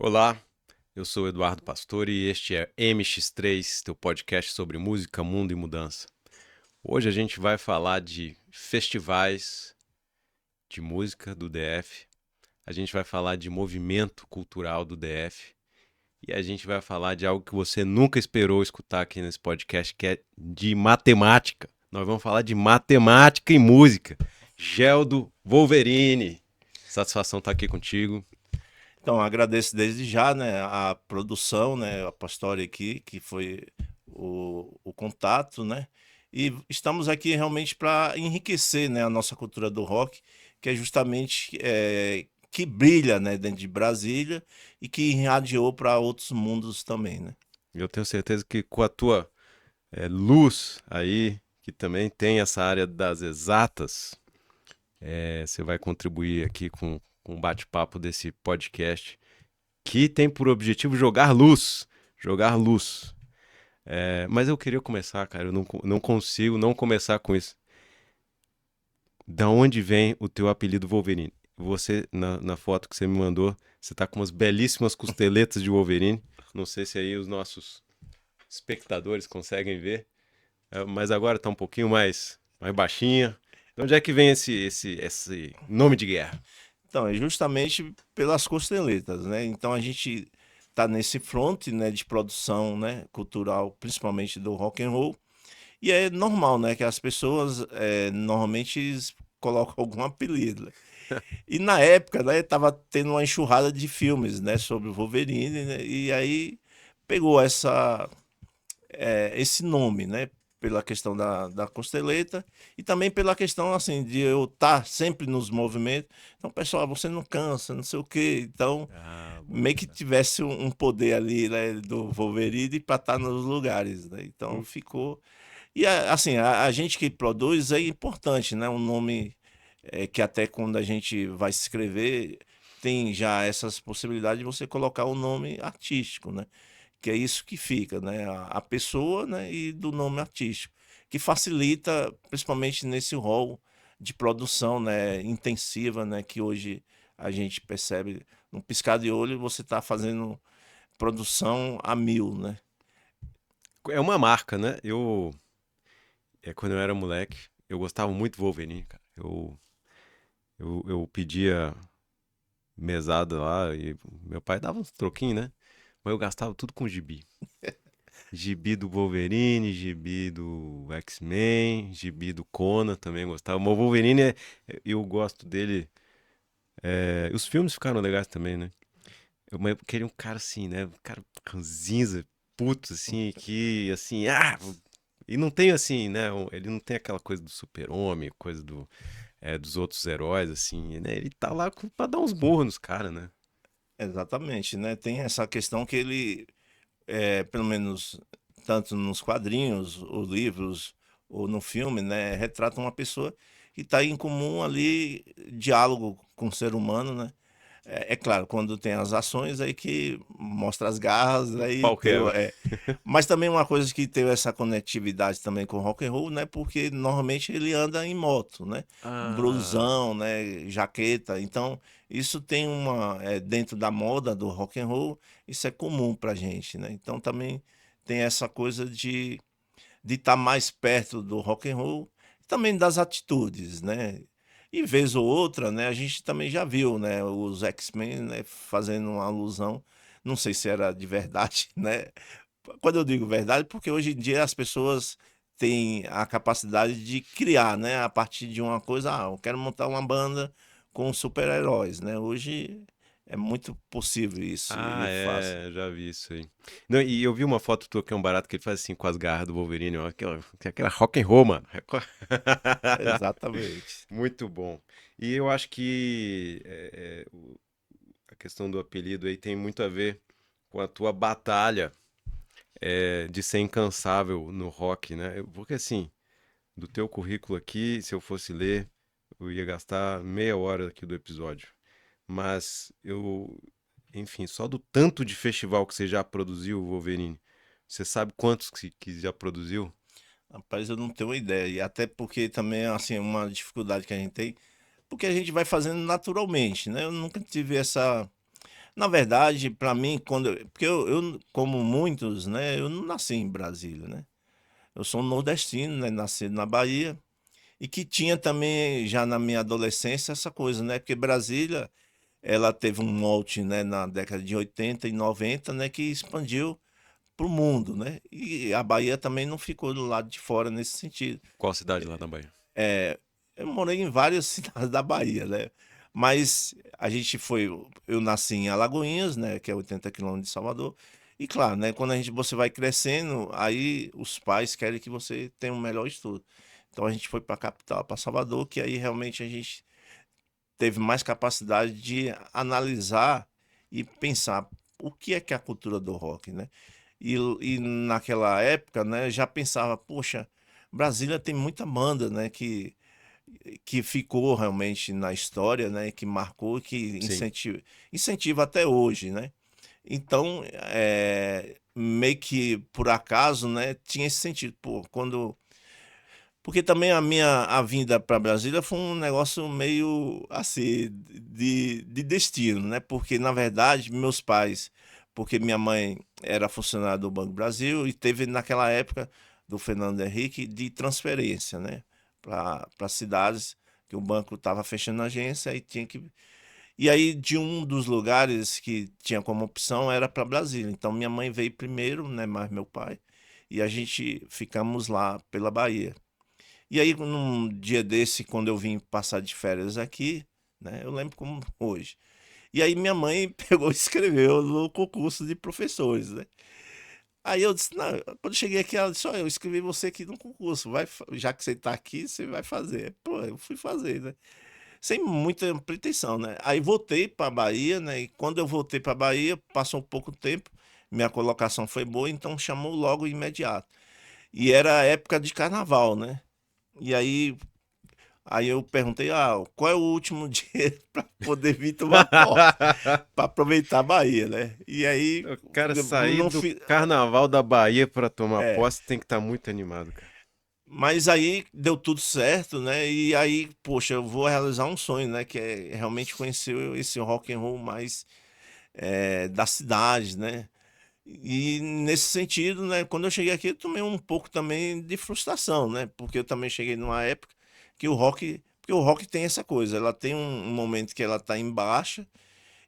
Olá, eu sou o Eduardo Pastor e este é MX3, teu podcast sobre música, mundo e mudança. Hoje a gente vai falar de festivais de música do DF, a gente vai falar de movimento cultural do DF e a gente vai falar de algo que você nunca esperou escutar aqui nesse podcast, que é de matemática. Nós vamos falar de matemática e música. Geldo Wolverine, satisfação estar aqui contigo. Então, agradeço desde já, né, a produção, né, a Pastori aqui, que foi o contato, né, e estamos aqui realmente para enriquecer, né, a nossa cultura do rock, que é justamente que brilha, né, dentro de Brasília e que irradiou para outros mundos também, né. Eu tenho certeza que com a tua luz aí, que também tem essa área das exatas, você vai contribuir aqui com o bate-papo desse podcast, que tem por objetivo jogar luz. Jogar luz. Mas eu queria começar, cara, eu não consigo não começar com isso. Da onde vem o teu apelido Wolverine? Você, na foto que você me mandou, você tá com umas belíssimas costeletas de Wolverine. Não sei se aí os nossos espectadores conseguem ver. Mas agora tá um pouquinho mais baixinha. De onde é que vem esse nome de guerra? Então, é justamente pelas costeletas, né, então a gente tá nesse front, né, de produção, né, cultural, principalmente do rock and roll. E é normal, né, que as pessoas normalmente colocam algum apelido, né. E na época, né, tava tendo uma enxurrada de filmes, né, sobre o Wolverine, né, e aí pegou esse nome, né, pela questão da costeleta e também pela questão, assim, de eu estar sempre nos movimentos. Então, pessoal, você não cansa, não sei o quê. Então, Ah, meio bota que fé. tivesse um poder ali, né, do Wolverine para estar nos lugares, né. Então Hum, ficou e assim, a gente que produz é importante, né? Um nome que até quando a gente vai se escrever, tem já essas possibilidades de você colocar o nome artístico, né? Que é isso que fica, né? A pessoa, né? E do nome artístico, que facilita, principalmente nesse rol de produção, né? Intensiva, né? Que hoje a gente percebe, num piscar de olho, você está fazendo produção a mil, né? É uma marca, né? Quando eu era moleque, eu gostava muito do Wolverine, cara. Eu pedia mesada lá e meu pai dava uns troquinhos, né? Mas eu gastava tudo com gibi. Gibi do Wolverine, gibi do X-Men, gibi do Conan também gostava. Mas o Wolverine, eu gosto dele. Os filmes ficaram legais também, né? Mas eu queria um cara assim, né? Um cara ranzinza, puto, assim, que, assim, E não tem, assim, né? Ele não tem aquela coisa do super-homem, coisa dos outros heróis, assim, né? Ele tá lá pra dar uns burros nos caras, né? Exatamente, né? Tem essa questão que ele pelo menos tanto nos quadrinhos, ou livros, ou no filme, né, retrata uma pessoa que está em comum ali, diálogo com o ser humano, né? É claro, quando tem as ações aí que mostra as garras, O aí pau tem, quebra. mas também uma coisa que teve essa conectividade também com o rock and roll, né? Porque normalmente ele anda em moto, né? Ah, Blusão, né? Jaqueta. Então isso tem dentro da moda do rock and roll, isso é comum pra gente, né? Então também tem essa coisa de estar mais perto do rock and roll, também das atitudes, né? E vez ou outra, né, a gente também já viu, né, os X-Men, né, fazendo uma alusão, não sei se era de verdade, né? Quando eu digo verdade, porque hoje em dia as pessoas têm a capacidade de criar, né, a partir de uma coisa, eu quero montar uma banda com super-heróis, né? Hoje é muito possível isso e fácil. já vi isso aí. Não, e eu vi uma foto tua que é um barato que ele faz assim com as garras do Wolverine, ó, aquela rock and roll, mano. Exatamente. Muito bom. E eu acho que a questão do apelido aí tem muito a ver com a tua batalha de ser incansável no rock, né? Porque assim, do teu currículo aqui, se eu fosse ler, eu ia gastar meia hora aqui do episódio. Mas enfim, só do tanto de festival que você já produziu, Wolverine, você sabe quantos que já produziu? Rapaz, eu não tenho ideia. E até porque também, assim, uma dificuldade que a gente tem, porque a gente vai fazendo naturalmente, né? Eu nunca tive essa. Na verdade, para mim, porque eu, como muitos, né, eu não nasci em Brasília, né? Eu sou um nordestino, né, nascido na Bahia, e que tinha também, já na minha adolescência, essa coisa, né? Porque Brasília, ela teve um molde, né, na década de 80 e 90, né, que expandiu para o mundo, né? E a Bahia também não ficou do lado de fora nesse sentido. Qual cidade lá na Bahia? É, eu morei em várias cidades da Bahia, né? Mas a gente foi. Eu nasci em Alagoinhas, né? Que é 80 quilômetros de Salvador. E claro, né? Quando você vai crescendo, aí os pais querem que você tenha um melhor estudo. Então a gente foi para a capital, para Salvador, que aí realmente a gente teve mais capacidade de analisar e pensar o que é a cultura do rock, né? E naquela época, né, já pensava, poxa, Brasília tem muita banda, né, que ficou realmente na história, né, que marcou, que Sim. incentiva até hoje, né? Então, meio que por acaso, né, tinha esse sentido. Pô, porque também a vinda para Brasília foi um negócio meio assim, de destino, né? Porque, na verdade, meus pais, porque minha mãe era funcionária do Banco do Brasil e teve naquela época do Fernando Henrique de transferência, né? Para cidades que o banco estava fechando a agência e tinha que. E aí, de um dos lugares que tinha como opção era para Brasília. Então, minha mãe veio primeiro, né? Mais meu pai. E a gente ficamos lá pela Bahia. E aí, num dia desse, quando eu vim passar de férias aqui, né? Eu lembro como hoje. E aí minha mãe pegou e escreveu no concurso de professores, né? Aí eu disse, não, quando eu cheguei aqui, ela disse, olha, eu escrevi você aqui no concurso, já que você está aqui, você vai fazer. Pô, eu fui fazer, né? Sem muita pretensão, né? Aí voltei para Bahia, né? E quando eu voltei para Bahia, passou um pouco tempo, minha colocação foi boa, então chamou logo imediato. E era época de carnaval, né? E aí eu perguntei, qual é o último dia para poder vir tomar posse, para aproveitar a Bahia, né? E aí, O cara sair não do fiz, Carnaval da Bahia para tomar é, posse tem que estar muito animado, cara. mas aí deu tudo certo, né? E aí, poxa, eu vou realizar um sonho, né? Que é realmente conhecer esse rock and roll mais da cidade, né? E nesse sentido, né? Quando eu cheguei aqui, eu tomei um pouco também de frustração, né? Porque eu também cheguei numa época que porque o rock tem essa coisa, ela tem um momento que ela tá em baixa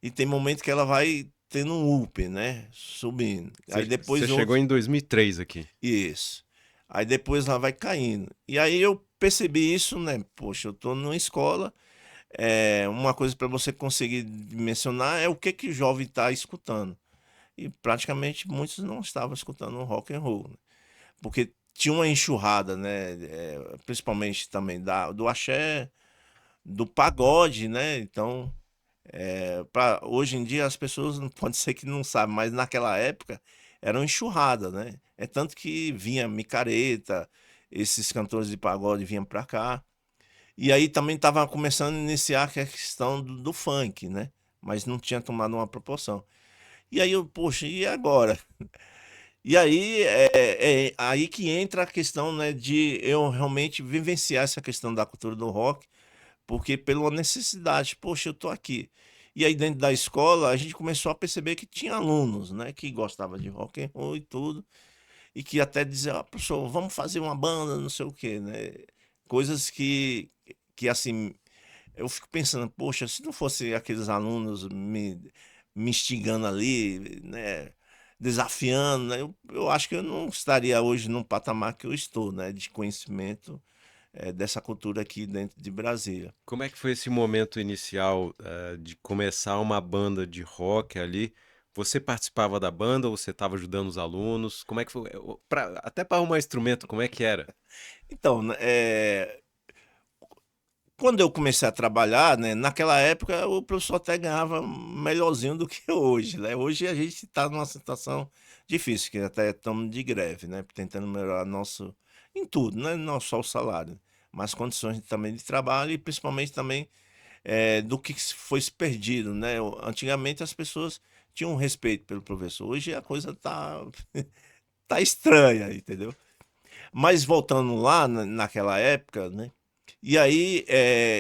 e tem momento que ela vai tendo um up, né? Subindo. Aí Você depois chegou outro, em 2003 aqui. isso. Aí depois ela vai caindo. E aí eu percebi isso, né? Poxa, eu tô numa escola, uma coisa para você conseguir mencionar é o que que o jovem está escutando. E praticamente muitos não estavam escutando rock and roll, né? Porque tinha uma enxurrada, né? Principalmente também do axé, do pagode, né? Então, hoje em dia as pessoas não pode ser que não sabem, mas naquela época era uma enxurrada, né? É tanto que vinha micareta, esses cantores de pagode vinham para cá. E aí também estava começando a iniciar a questão do funk, né? Mas não tinha tomado uma proporção. E aí eu, poxa, e agora? E aí é aí que entra a questão, né, de eu realmente vivenciar essa questão da cultura do rock, porque pela necessidade, poxa, eu tô aqui. E aí dentro da escola a gente começou a perceber que tinha alunos, né, que gostavam de rock and roll e tudo, e que até diziam, professor, vamos fazer uma banda, não sei o quê, né? Coisas que assim, eu fico pensando, poxa, se não fosse aqueles alunos me instigando ali, né, desafiando, né, eu acho que eu não estaria hoje num patamar que eu estou, né, de conhecimento dessa cultura aqui dentro de Brasília. Como é que foi esse momento inicial, de começar uma banda de rock ali? Você participava da banda ou você estava ajudando os alunos? Como é que foi? Até para arrumar instrumento, como é que era? Então, né, quando eu comecei a trabalhar, né, naquela época o professor até ganhava melhorzinho do que hoje, né? Hoje a gente está numa situação difícil, que até estamos de greve, né? Tentando melhorar nosso, em tudo, né? Não só o salário, mas condições também de trabalho e principalmente também do que foi se perdido, né? Antigamente as pessoas tinham um respeito pelo professor, hoje a coisa tá estranha, entendeu? Mas voltando lá naquela época, né? E aí,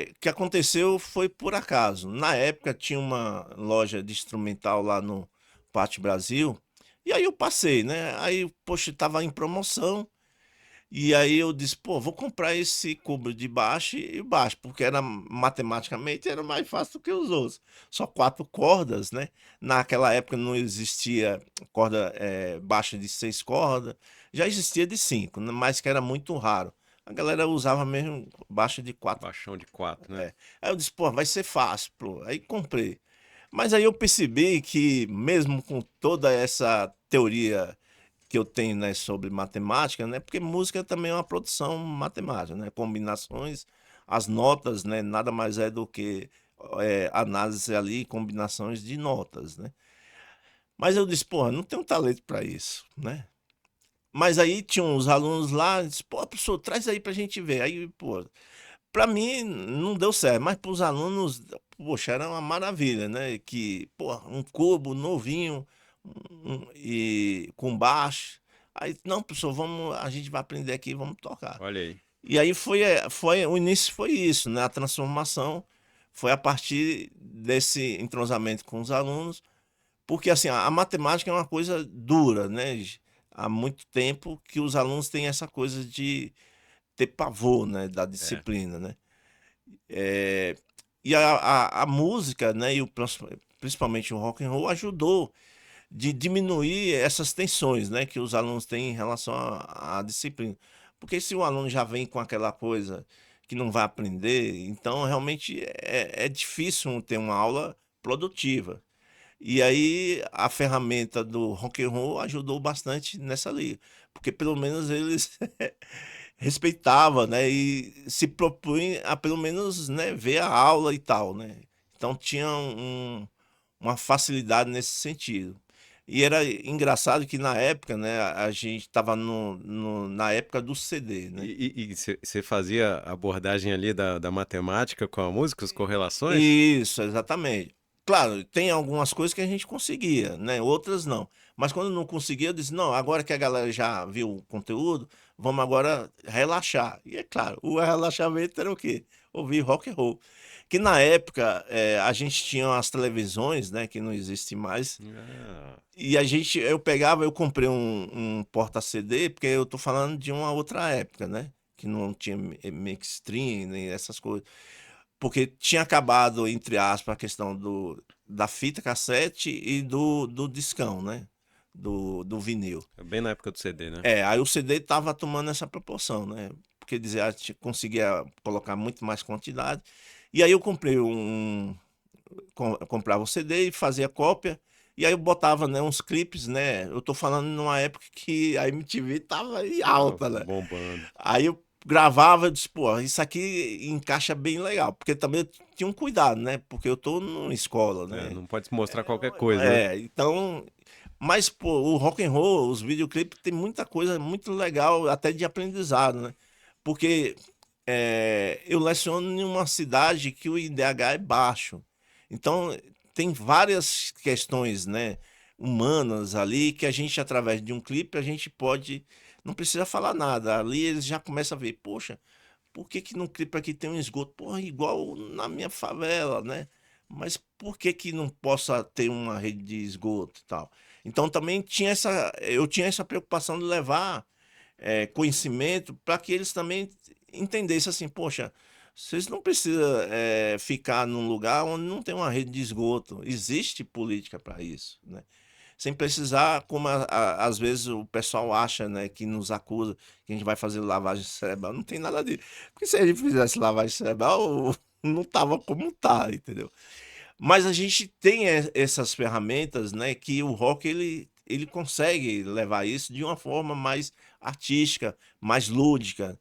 o que aconteceu foi por acaso. Na época tinha uma loja de instrumental lá no Pátio Brasil, e aí eu passei, né? Aí, poxa, tava em promoção, e aí eu disse, pô, vou comprar esse cubo de baixo e baixo, porque era matematicamente era mais fácil do que os outros. Só 4 cordas, né? Naquela época não existia corda baixa de 6 cordas, já existia de 5, né, mas que era muito raro. A galera usava mesmo baixa de 4. Baixão de 4, né? Aí eu disse, pô, vai ser fácil, pô. Aí comprei. Mas aí eu percebi que mesmo com toda essa teoria que eu tenho, né, sobre matemática, né, porque música também é uma produção matemática, né, combinações, as notas, né, nada mais é do que análise ali, combinações de notas, né. Mas eu disse, porra, não tenho talento para isso, né. Mas aí tinha uns alunos lá, disse, pô, professor, traz aí pra gente ver. Aí, pô, para mim não deu certo, mas para os alunos, poxa, era uma maravilha, né? Que, pô, um cubo novinho e com baixo. Aí, não, professor, vamos, a gente vai aprender aqui, vamos tocar. Olha aí. E aí foi o início foi isso, né? A transformação foi a partir desse entrosamento com os alunos, porque assim, a matemática é uma coisa dura, né? Há muito tempo que os alunos têm essa coisa de ter pavor, né, da É. disciplina, né? Eh, e a música, né, principalmente o rock and roll ajudou de diminuir essas tensões, né, que os alunos têm em relação à disciplina. Porque se o aluno já vem com aquela coisa que não vai aprender, então realmente é difícil ter uma aula produtiva. E aí a ferramenta do rock and roll ajudou bastante nessa liga, porque pelo menos eles respeitava, né, e se propunha a pelo menos, né, ver a aula e tal, né. Então tinha uma facilidade nesse sentido. E era engraçado que na época, né, a gente estava na época do CD, né. E você fazia a abordagem ali da matemática com a música, as correlações? Isso, exatamente. Claro, tem algumas coisas que a gente conseguia, né, outras não. Mas quando não conseguia, eu disse: "Não, agora que a galera já viu o conteúdo, vamos agora relaxar". E é claro, o relaxamento era o quê? Ouvir rock and roll. Que na época, a gente tinha as televisões, né, que não existe mais, Ah, e eu pegava, eu comprei um porta-CD, porque eu tô falando de uma outra época, né, que não tinha mixstream nem essas coisas. Porque tinha acabado, entre aspas, a questão da fita cassete e do discão, né? Do vinil. bem na época do CD, né? Aí o CD tava tomando essa proporção, né? Porque dizia, conseguia colocar muito mais quantidade. E aí eu comprei comprava o CD e fazia cópia. E aí eu botava, né, uns clipes, né? Eu tô falando numa época que a MTV tava em Tava alta, né? bombando. Aí eu gravava, eu disse, pô, isso aqui encaixa bem legal, porque também eu tinha um cuidado, né? Porque eu tô numa escola, É, né? não pode mostrar qualquer coisa, né? Então, mas pô, o rock and roll, os videoclipes tem muita coisa muito legal, até de aprendizado, né? Porque eu leciono em uma cidade que o IDH é baixo. Então, tem várias questões, né, humanas ali que a gente, através de um clipe, a gente pode. Não precisa falar nada. Ali eles já começam a ver, poxa, por que que no clipe aqui tem um esgoto? Porra, igual na minha favela, né? Mas por que que não possa ter uma rede de esgoto e tal? Então também eu tinha essa preocupação de levar conhecimento para que eles também entendessem assim, poxa, vocês não precisam ficar num lugar onde não tem uma rede de esgoto. Existe política para isso, né? Sem precisar, como às vezes o pessoal acha, né, que nos acusa que a gente vai fazer lavagem cerebral. Não tem nada disso. Porque se a gente fizesse lavagem cerebral, não tava como tá, entendeu? Mas a gente tem essas ferramentas, né, que o rock ele consegue levar isso de uma forma mais artística, mais lúdica,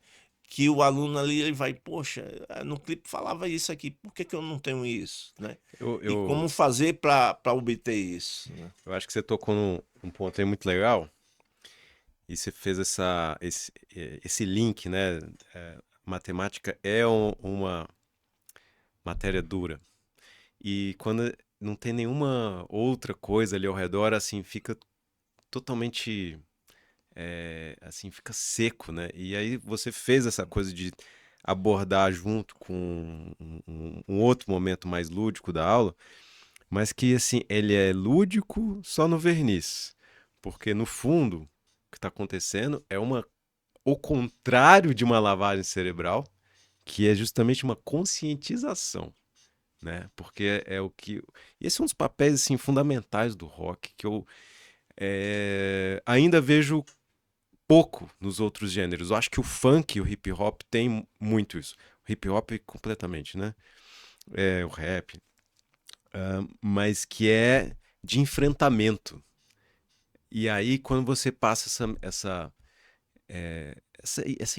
que o aluno ali ele vai, poxa, no clipe falava isso aqui, por que que eu não tenho isso, né? Eu, E como eu, fazer para obter isso, né? eu acho que você tocou num ponto aí muito legal e você fez esse link, né? Matemática é uma matéria dura. E quando não tem nenhuma outra coisa ali ao redor, assim, fica totalmente, assim, fica seco, né? E aí você fez essa coisa de abordar junto com um outro momento mais lúdico da aula, mas que assim, ele é lúdico só no verniz, porque no fundo o que está acontecendo é o contrário de uma lavagem cerebral, que é justamente uma conscientização, né? Porque é o que. Esse é um dos papéis assim, fundamentais do rock que eu ainda vejo pouco nos outros gêneros. Eu acho que o funk e o hip hop tem muito isso. O hip hop completamente, né? O rap, mas que é de enfrentamento. E aí, quando você passa essa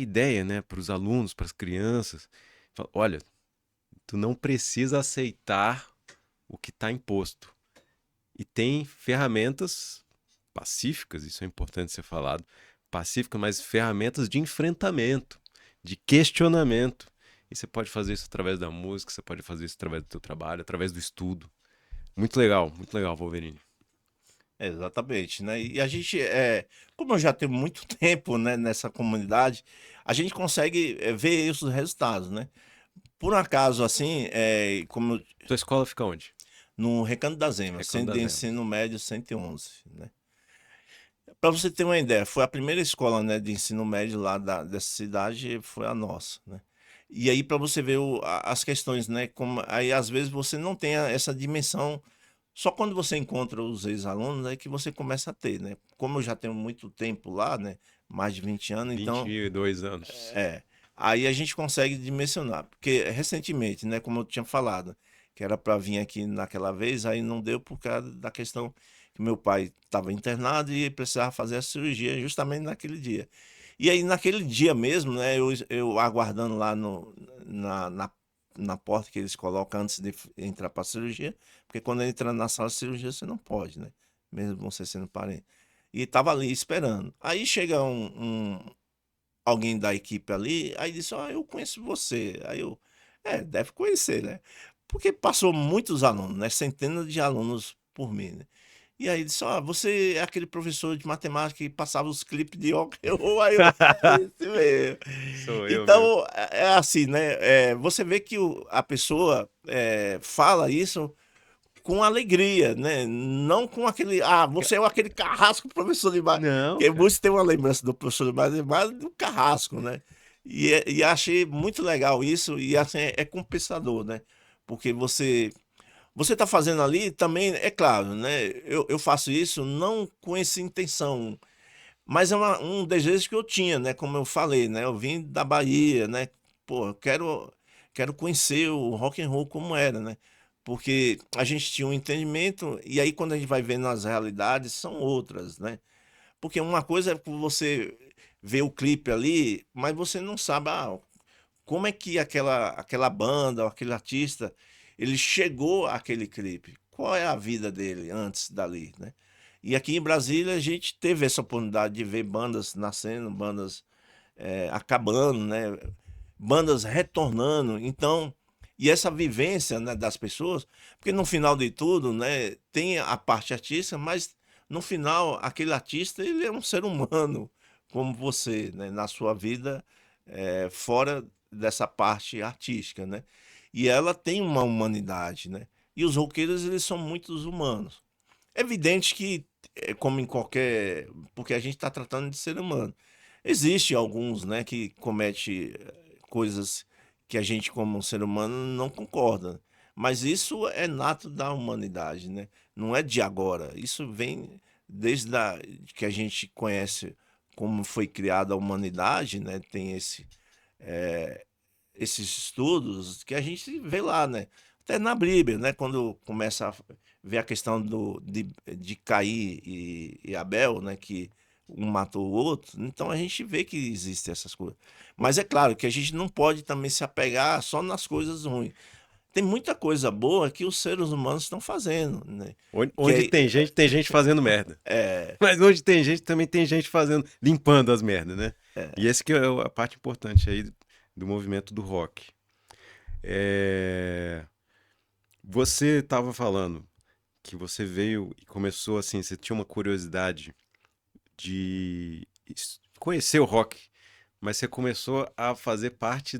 ideia, né, para os alunos, para as crianças, fala, olha, tu não precisa aceitar o que está imposto. E tem ferramentas pacíficas, isso é importante ser falado, pacíficas, mas ferramentas de enfrentamento, de questionamento. E você pode fazer isso através da música, você pode fazer isso através do teu trabalho, através do estudo. Muito legal, Wolverine. Exatamente, né? E a gente, como eu já tenho muito tempo, né, nessa comunidade, a gente consegue ver os resultados, né? Por um acaso, assim, como Tua escola fica onde? no Recanto das Emas, Recanto Centro de das Emas. Ensino Médio 111, né? Para você ter uma ideia, foi a primeira escola, né, de ensino médio lá dessa cidade, foi a nossa, né? E aí para você ver as questões, né, como aí às vezes você não tem essa dimensão, só quando você encontra os ex-alunos é que você começa a ter, né? Como eu já tenho muito tempo lá, né, mais de 20 anos, então 22 anos. é, aí a gente consegue dimensionar, porque recentemente, né, como eu tinha falado, que era para vir aqui naquela vez, aí não deu por causa da questão que meu pai estava internado e precisava fazer a cirurgia justamente naquele dia. E aí naquele dia mesmo, né, eu aguardando lá na porta que eles colocam antes de entrar para a cirurgia, porque quando entra na sala de cirurgia você não pode, né, mesmo você sendo parente. E estava ali esperando. Aí chega alguém da equipe ali, aí disse: "Ó, eu conheço você". Aí eu: "É, deve conhecer, né". Porque passou muitos alunos, né, centenas de alunos por mim, né. E aí disse: "Ó, você é aquele professor de matemática que passava os clipes de rock and roll?" Aí eu: "É esse mesmo". Sou eu mesmo. Então, é assim, né, você vê que a pessoa, fala isso com alegria, né, não com aquele: "Ah, você é aquele carrasco professor de ma", Não, porque cara. muitos têm uma lembrança do professor de matemática do carrasco, né. E achei muito legal isso e, assim, é compensador, né, porque você está fazendo ali também é claro, né, eu faço isso não com essa intenção, mas é um desejo que eu tinha, né, como eu falei, né, eu vim da Bahia, né, pô, eu quero conhecer o rock and roll como era, né, porque a gente tinha um entendimento, e aí quando a gente vai vendo as realidades são outras, né. Porque uma coisa é você ver o clipe ali, mas você não sabe, como é que aquela banda ou aquele artista, ele chegou àquele clipe? Qual é a vida dele antes dali, né? E aqui em Brasília a gente teve essa oportunidade de ver bandas nascendo, bandas, acabando, né, bandas retornando, então e essa vivência, né, das pessoas, porque no final de tudo, né, tem a parte artística, mas no final aquele artista ele é um ser humano como você, né, na sua vida, fora dessa parte artística, né. E ela tem uma humanidade, né. E os roqueiros eles são muitos humanos. É evidente que, como em qualquer, porque a gente está tratando de ser humano. Existe alguns, né, que comete coisas que a gente como um ser humano não concorda, mas isso é nato da humanidade, né, não é de agora, isso vem desde que a gente conhece como foi criada a humanidade, né, tem eh, esses estudos que a gente vê lá, né, até na Bíblia, né, quando começa a ver a questão de Caim e Abel, né, que um matou o outro, então a gente vê que existem essas coisas. O- Mas é claro que a gente não pode também se apegar só nas coisas ruins. Tem muita coisa boa que os seres humanos estão fazendo, né, que Onde tem gente fazendo merda. é Mas onde tem gente, também tem gente fazendo, limpando as merdas, né? E é esse que é a parte importante aí do movimento do rock. É, Você estava falando que você veio e começou assim, você tinha uma curiosidade de conhecer o rock mas você começou a fazer parte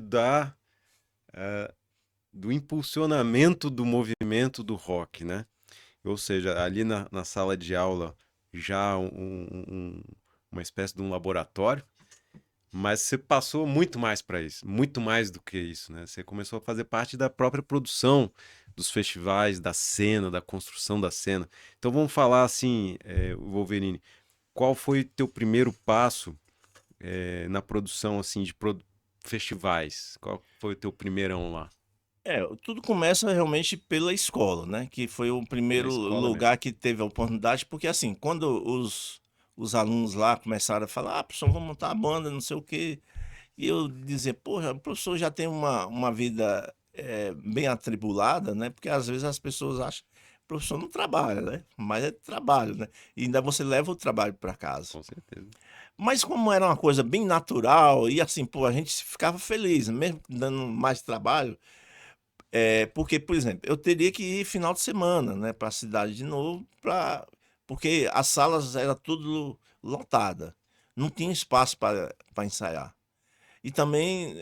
do impulsionamento do movimento do rock, né? Ou seja, ali na sala de aula já uma espécie de um laboratório, mas você passou muito mais para isso, muito mais do que isso, né? Você começou a fazer parte da própria produção dos festivais, da cena, da construção da cena. Então vamos falar assim, Wolverine, qual foi teu primeiro passo na produção assim de festivais? Qual foi o teu primeirão lá? Tudo começa realmente pela escola, né, que foi o Na primeiro escola mesmo. lugar que teve a oportunidade, porque assim, quando os alunos lá começaram a falar: "Ah, professor, vamos montar a banda, não sei o quê", e eu dizia: "Poxa, o professor já tem uma vida, bem atribulada", né, porque às vezes as pessoas acham que o professor não trabalha, né, mas é trabalho, né, e ainda você leva o trabalho para casa. Com certeza. Mas como era uma coisa bem natural e assim, pô, a gente ficava feliz, mesmo dando mais trabalho, porque, por exemplo, eu teria que ir final de semana, né, para a cidade de novo, porque as salas era tudo lotada, não tinha espaço para ensaiar. E também,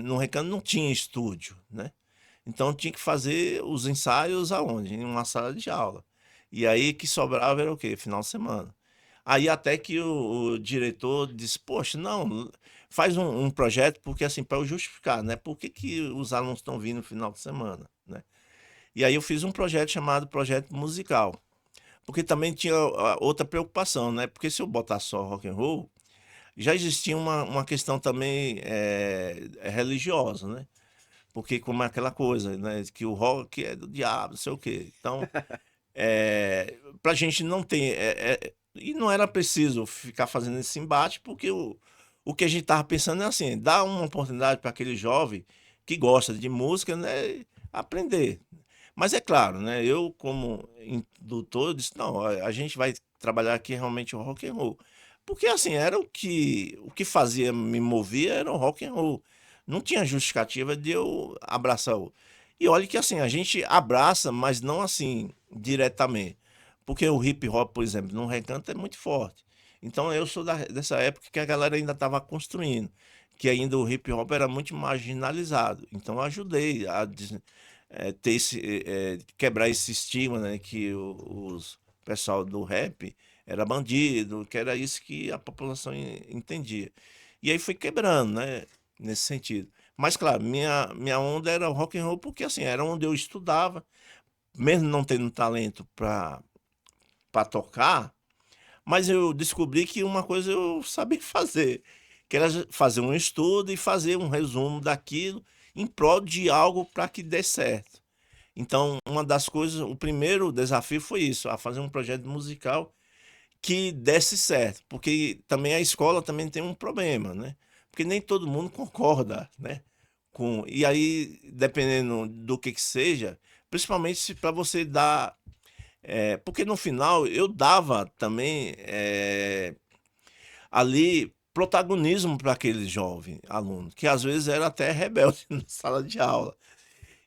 no Recanto não tinha estúdio, né, então tinha que fazer os ensaios aonde? Em uma sala de aula. E aí que sobrava era o quê? Final de semana. Aí até que o diretor disse: "Poxa, não, faz um projeto, porque assim, para eu justificar, né, por que que os alunos estão vindo no final de semana, né". E aí eu fiz um projeto chamado projeto musical, porque também tinha outra preocupação, né, porque se eu botar só rock and roll, já existia uma questão também, religiosa, né, porque como é aquela coisa, né, que o rock é do diabo, não sei o quê. Então, pra gente não ter, e não era preciso ficar fazendo esse embate, porque o que a gente estava pensando é assim, dar uma oportunidade para aquele jovem que gosta de música, né, aprender. Mas é claro, né, eu como indutor, eu disse: "Não, a gente vai trabalhar aqui realmente o rock and roll". Porque, assim, era o que fazia me movia era o rock and roll. Não tinha justificativa de eu abraçar o e olhe que, assim, a gente abraça, mas não, assim, diretamente. Porque o hip hop, por exemplo, no Recanto é muito forte. Então eu sou dessa época que a galera ainda estava construindo, que ainda o hip hop era muito marginalizado. Então eu ajudei a ter quebrar esse estigma, né, que os pessoal do rap era bandido, que era isso que a população entendia. E aí foi quebrando, né, nesse sentido. Mas claro, minha onda era o rock and roll, porque assim, era onde eu estudava, mesmo não tendo talento para tocar, mas eu descobri que uma coisa eu sabia fazer, que era fazer um estudo e fazer um resumo daquilo em prol de algo para que dê certo. Então, uma das coisas, o primeiro desafio foi isso, a fazer um projeto musical que desse certo, porque também a escola também tem um problema, né? Porque nem todo mundo concorda, né? E aí, dependendo do que seja, principalmente se para você dar, porque no final eu dava também ali protagonismo para aquele jovem aluno, que às vezes era até rebelde na sala de aula,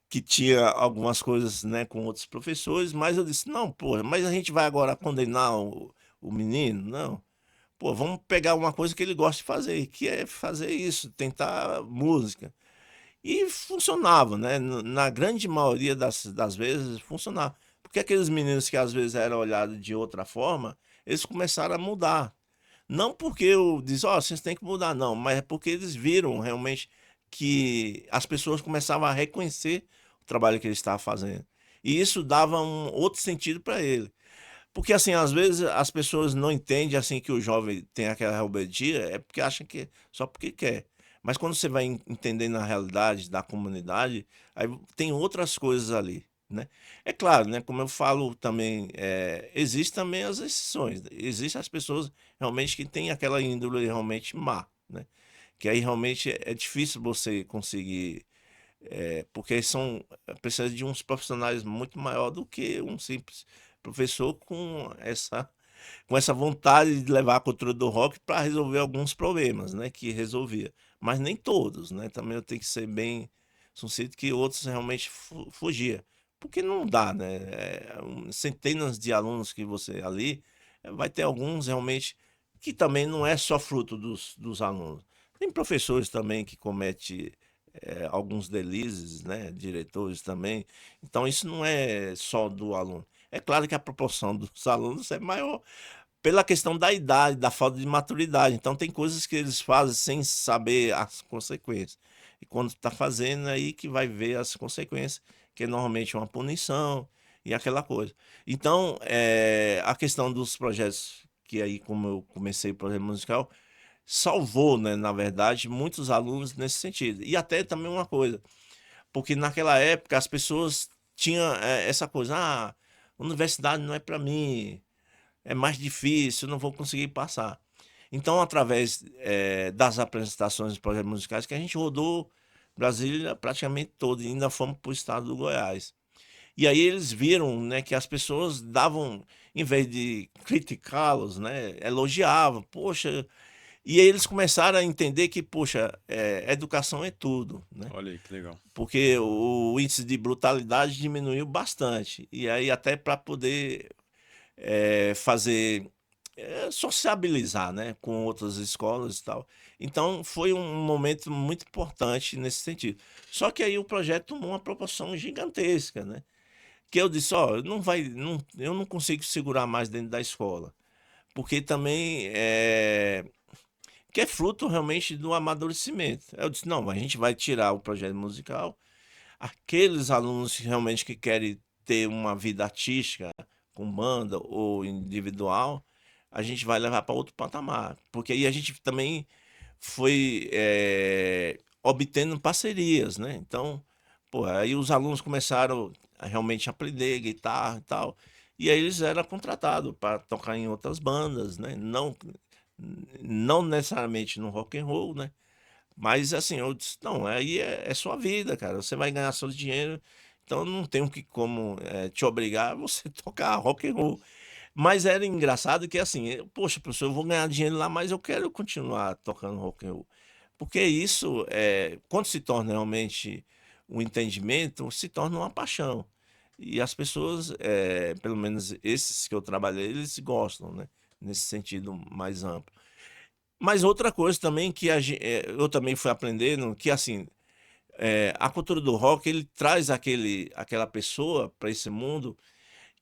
que tinha algumas coisas, né, com outros professores, mas eu disse: "Não, pô, mas a gente vai agora condenar o menino? Não. Pô, vamos pegar uma coisa que ele gosta de fazer, que é fazer isso, tentar música". E funcionava, né, na grande maioria das vezes funcionava. Porque aqueles meninos que às vezes eram olhados de outra forma, eles começaram a mudar. Não porque eu disse: "Ó, vocês têm que mudar", não, mas é porque eles viram realmente que as pessoas começavam a reconhecer o trabalho que ele estava fazendo. E isso dava um outro sentido para ele. Porque, assim, às vezes as pessoas não entendem, assim, que o jovem tem aquela rebeldia, é porque acham que só porque quer. Mas quando você vai entendendo a realidade da comunidade, aí tem outras coisas ali, né. É claro, né, como eu falo também, existe também as exceções, existem as pessoas realmente que têm aquela índole realmente má, né, que aí realmente é difícil você conseguir, porque precisa de uns profissionais muito maior do que um simples professor com essa vontade de levar a cultura do rock para resolver alguns problemas, né, que resolvia. Mas nem todos, né, também eu tenho que ser bem sucinto que outros realmente fugia. Porque não dá, né, centenas de alunos que você ali, vai ter alguns realmente que também não é só fruto dos alunos. Tem professores também que cometem alguns deslizes, né? Diretores também. Então, isso não é só do aluno. É claro que a proporção dos alunos é maior pela questão da idade, da falta de maturidade. Então, tem coisas que eles fazem sem saber as consequências. E quando está fazendo, é aí que vai ver as consequências, que é normalmente uma punição e aquela coisa. Então, a questão dos projetos, que aí, como eu comecei o projeto musical, salvou, né, na verdade, muitos alunos nesse sentido. E até também uma coisa, porque naquela época as pessoas tinham essa coisa, universidade não é para mim, é mais difícil, não vou conseguir passar. Então, através das apresentações dos projetos musicais, que a gente rodou Brasília praticamente todo, e ainda fomos para o estado do Goiás. E aí eles viram, né, que as pessoas davam, em vez de criticá-los, né, elogiavam, poxa, e aí eles começaram a entender que, poxa, educação é tudo, né? Olha aí que legal. Porque o índice de brutalidade diminuiu bastante. E aí até para poder fazer, sociabilizar, né, com outras escolas e tal. Então foi um momento muito importante nesse sentido. Só que aí o projeto tomou uma proporção gigantesca, né? Que eu disse, ó, não vai, não, eu não consigo segurar mais dentro da escola. Porque também que é fruto realmente do amadurecimento. Eu disse, não, a gente vai tirar o projeto musical, aqueles alunos realmente que querem ter uma vida artística, com banda ou individual, a gente vai levar para outro patamar. Porque aí a gente também foi obtendo parcerias, né? Então, pô, aí os alunos começaram a realmente aprender guitarra e tal. E aí eles eram contratados para tocar em outras bandas, né? Não necessariamente no rock and roll, né? Mas assim, eu disse, não, aí é sua vida, cara. Você vai ganhar seu dinheiro, então não tenho que como te obrigar a você tocar rock and roll. Mas era engraçado que assim, poxa, professor, eu vou ganhar dinheiro lá, mas eu quero continuar tocando rock and roll. Porque isso, quando se torna realmente um entendimento, se torna uma paixão. E as pessoas, pelo menos esses que eu trabalhei, eles gostam, né? Nesse sentido mais amplo. Mas outra coisa também que eu também fui aprendendo, que assim, a cultura do rock, ele traz aquela pessoa para esse mundo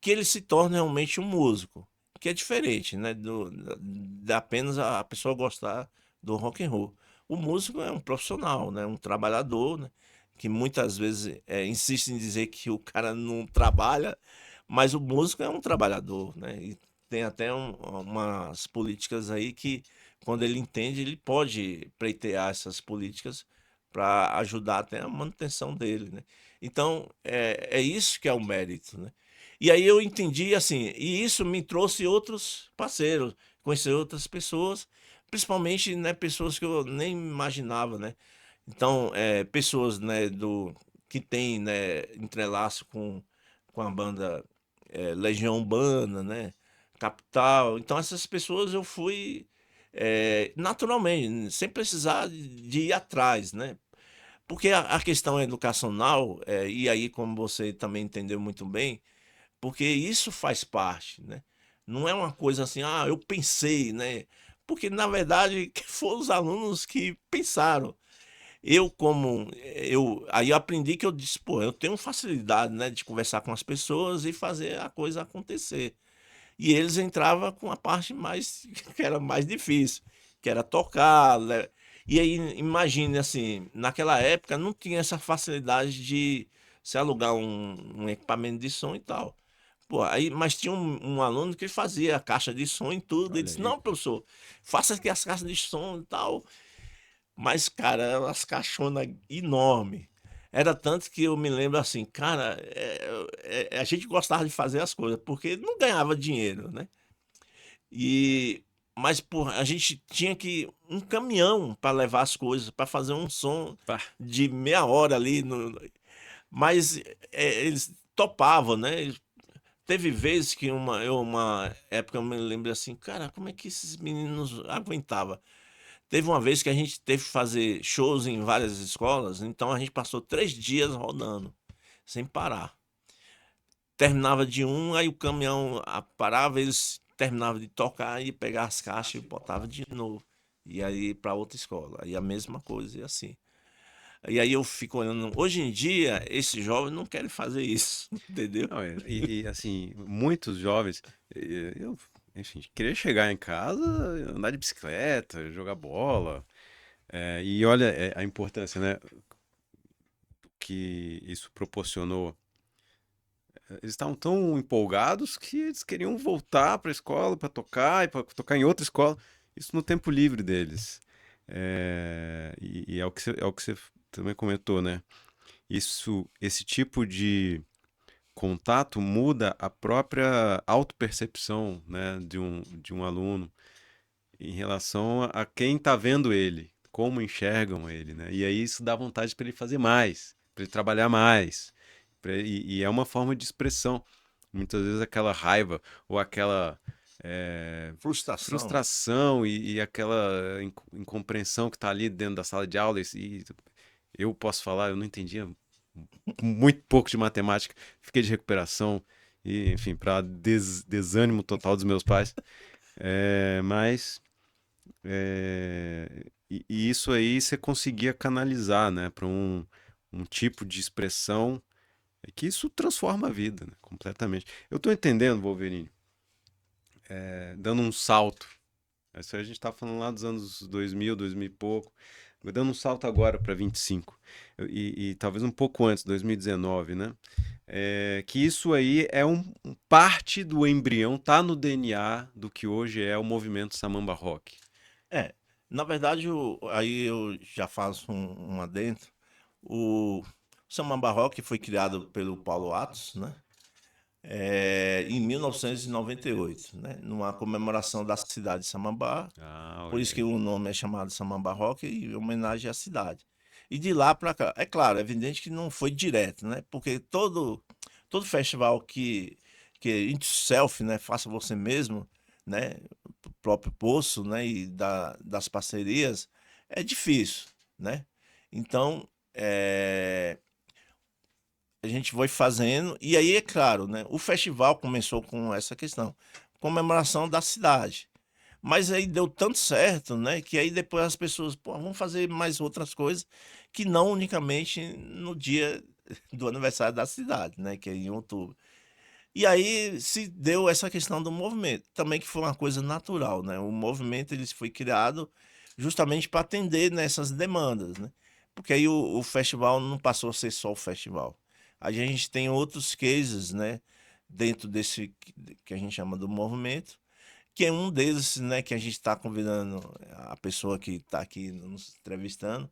que ele se torna realmente um músico, que é diferente, né, da apenas a pessoa gostar do rock and roll. O músico é um profissional, né, um trabalhador, né, que muitas vezes insiste em dizer que o cara não trabalha, mas o músico é um trabalhador, né, e tem até umas políticas aí que, quando ele entende, ele pode pleitear essas políticas para ajudar até a manutenção dele, né. Então, é isso que é o mérito, né. E aí eu entendi assim, e isso me trouxe outros parceiros, conhecer outras pessoas, principalmente, né, pessoas que eu nem imaginava, né. Então, pessoas, né, que tem, né, entrelaço com a banda, Legião Urbana, né, Capital. Então essas pessoas eu fui, naturalmente, sem precisar de ir atrás, né. Porque a questão educacional, e aí como você também entendeu muito bem, porque isso faz parte, né. Não é uma coisa assim: "Ah, eu pensei", né, porque na verdade que foram os alunos que pensaram. Eu como eu aí eu aprendi que eu disse: "Pô, eu tenho facilidade, né, de conversar com as pessoas e fazer a coisa acontecer". E eles entrava com a parte mais que era mais difícil, que era tocar, e aí imagine, assim, naquela época não tinha essa facilidade de se alugar um equipamento de som e tal. Pô, aí mas tinha um aluno que fazia a caixa de som e tudo, ele Olha disse: aí. "Não, professor, faça aqui as caixas de som e tal". Mas, cara, eram umas caixonas enorme. Era tanto que eu me lembro assim, cara, a gente gostava de fazer as coisas, porque não ganhava dinheiro, né. E mas, porra, a gente tinha que um caminhão para levar as coisas, para fazer um som Pá, de meia hora ali mas, eles topavam, né. Teve vezes que uma época eu me lembro assim: "Cara, como é que esses meninos aguentava?". Teve uma vez que a gente teve que fazer shows em várias escolas, então a gente passou 3 dias rodando, sem parar. Terminava de um, aí o caminhão parava, eles terminavam de tocar e pegar as caixas e botava de novo. e aí para outra escola. Aí a mesma coisa e assim. E aí eu fico olhando, hoje em dia, esses jovens não querem fazer isso, entendeu? Não, assim, muitos jovens, eu, enfim, queria chegar em casa, andar de bicicleta, jogar bola, e olha a importância, né, que isso proporcionou. Eles estavam tão empolgados que eles queriam voltar para a escola para tocar e para tocar em outra escola, isso no tempo livre deles. E é o que você também comentou, né? Esse tipo de contato muda a própria autopercepção, né, de um aluno em relação a quem está vendo ele, como enxergam ele, né? E aí isso dá vontade para ele fazer mais, para ele trabalhar mais. E é uma forma de expressão. Muitas vezes aquela raiva ou aquela Frustração. frustração e aquela incompreensão que está ali dentro da sala de aula. E eu posso falar, eu não entendia muito pouco de matemática, fiquei de recuperação e, enfim, para desânimo total dos meus pais. Mas e isso aí você conseguia canalizar, né, para um tipo de expressão que isso transforma a vida, né, completamente. Eu estou entendendo, Wolverine, dando um salto. Isso aí a gente está falando lá dos anos 2000, 2000 e pouco. Dando um salto agora para 25. E talvez um pouco antes, 2019, né? Que isso aí é parte do embrião, tá no DNA do que hoje é o movimento Samamba Rock. É, na verdade, aí eu já faço um adentro. O samba barroco foi criado pelo Paulo Atos, né? Em 1998, né? Numa comemoração da cidade de Samambá. Ah, Por olha isso que aí. o nome é chamado Samambá Rock, em homenagem à cidade. E de lá para cá, é claro, é evidente que não foi direto, né? Porque todo festival que it self, né, faça você mesmo, né, o próprio Poço, né, e das parcerias, é difícil, né? Então, a gente foi fazendo, e aí é claro, né, o festival começou com essa questão, comemoração da cidade. Mas aí deu tanto certo, né, que aí depois as pessoas, pô, vamos fazer mais outras coisas, que não unicamente no dia do aniversário da cidade, né, que é em outubro. E aí se deu essa questão do movimento, também que foi uma coisa natural, né? O movimento ele foi criado justamente para atender nessas demandas, né? Porque aí o festival não passou a ser só o festival. A gente tem outros cases, né, dentro desse que a gente chama do movimento, que é um deles, né, que a gente está convidando a pessoa que está aqui nos entrevistando,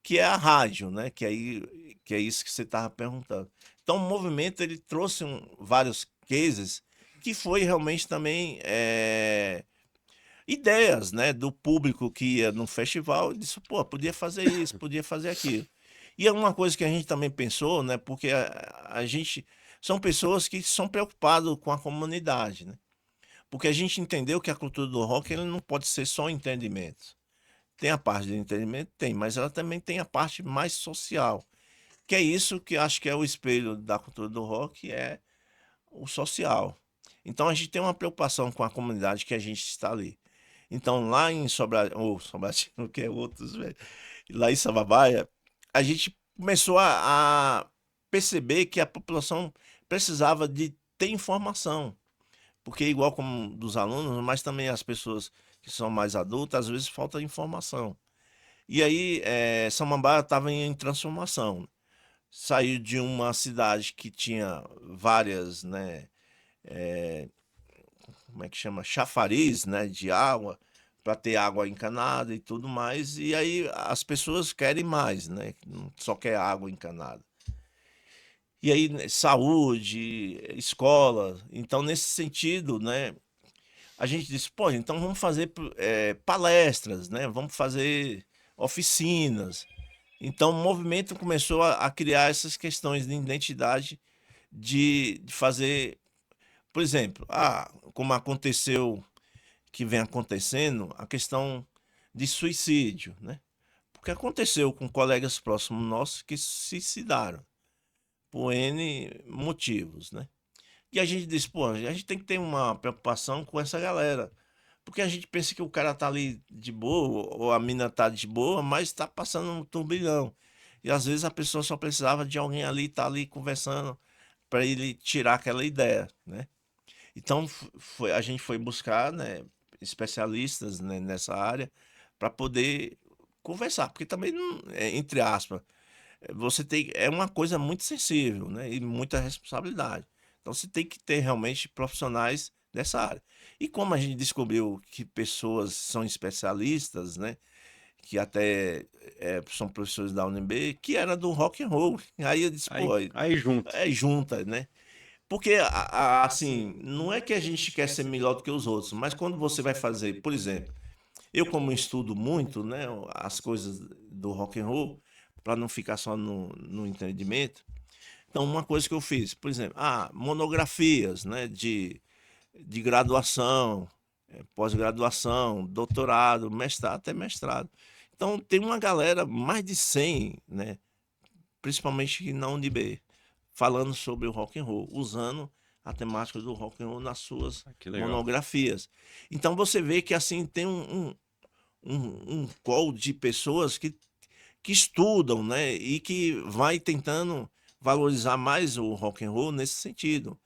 que é a rádio, né? Que é isso que você estava perguntando. Então, o movimento ele trouxe vários cases que foi realmente também ideias, né, do público que ia no festival e disse, pô, podia fazer isso, podia fazer aquilo. E é uma coisa que a gente também pensou, né, porque a gente são pessoas que são preocupadas com a comunidade, né? Porque a gente entendeu que a cultura do rock ele não pode ser só entendimento. Tem a parte do entretenimento? Tem, mas ela também tem a parte mais social, que é isso que eu acho que é o espelho da cultura do rock, é o social. Então a gente tem uma preocupação com a comunidade que a gente está ali. Então lá em Sobradinho, que é outros, velho, lá em Samambaia, a gente começou a perceber que a população precisava de ter informação. Porque igual como dos alunos, mas também as pessoas que são mais adultas, às vezes falta informação. E aí, Samambaia estava em transformação. Saiu de uma cidade que tinha várias, né, como é que chama? Chafariz, né, de água, para ter água encanada e tudo mais. E aí as pessoas querem mais, né? Não só quer água encanada. E aí, né, saúde, escola. Então, nesse sentido, né, a gente disse, pô, então vamos fazer palestras, né? Vamos fazer oficinas. Então o movimento começou a criar essas questões de identidade, de fazer, por exemplo, como aconteceu, que vem acontecendo, a questão de suicídio, né? Porque aconteceu com colegas próximos nossos que se suicidaram por N motivos, né? E a gente disse, pô, a gente tem que ter uma preocupação com essa galera. Porque a gente pensa que o cara tá ali de boa, ou a mina tá de boa, mas tá passando um turbilhão. E às vezes a pessoa só precisava de alguém ali, tá ali conversando, para ele tirar aquela ideia, né? Então a gente foi buscar, né, especialistas, né, nessa área para poder conversar, porque também entre aspas, você tem é uma coisa muito sensível, né, e muita responsabilidade. Então você tem que ter realmente profissionais dessa área. E como a gente descobriu que pessoas são especialistas, né, que até são professores da UNB, que era do rock and roll. Aí eu disse, pô, Aí junto. é junta, né? Porque, assim, não é que a gente quer ser melhor do que os outros, mas quando você vai fazer, por exemplo, eu como estudo muito, né, as coisas do rock and roll, para não ficar só no entendimento, então uma coisa que eu fiz, por exemplo, monografias, né, de graduação, pós-graduação, doutorado, mestrado, até mestrado. Então tem uma galera, mais de 100, né, principalmente na UNB, falando sobre o rock and roll, usando a temática do rock and roll nas suas Que legal. monografias. Então você vê que assim tem um call de pessoas que estudam, né, e que vai tentando valorizar mais o rock and roll nesse sentido,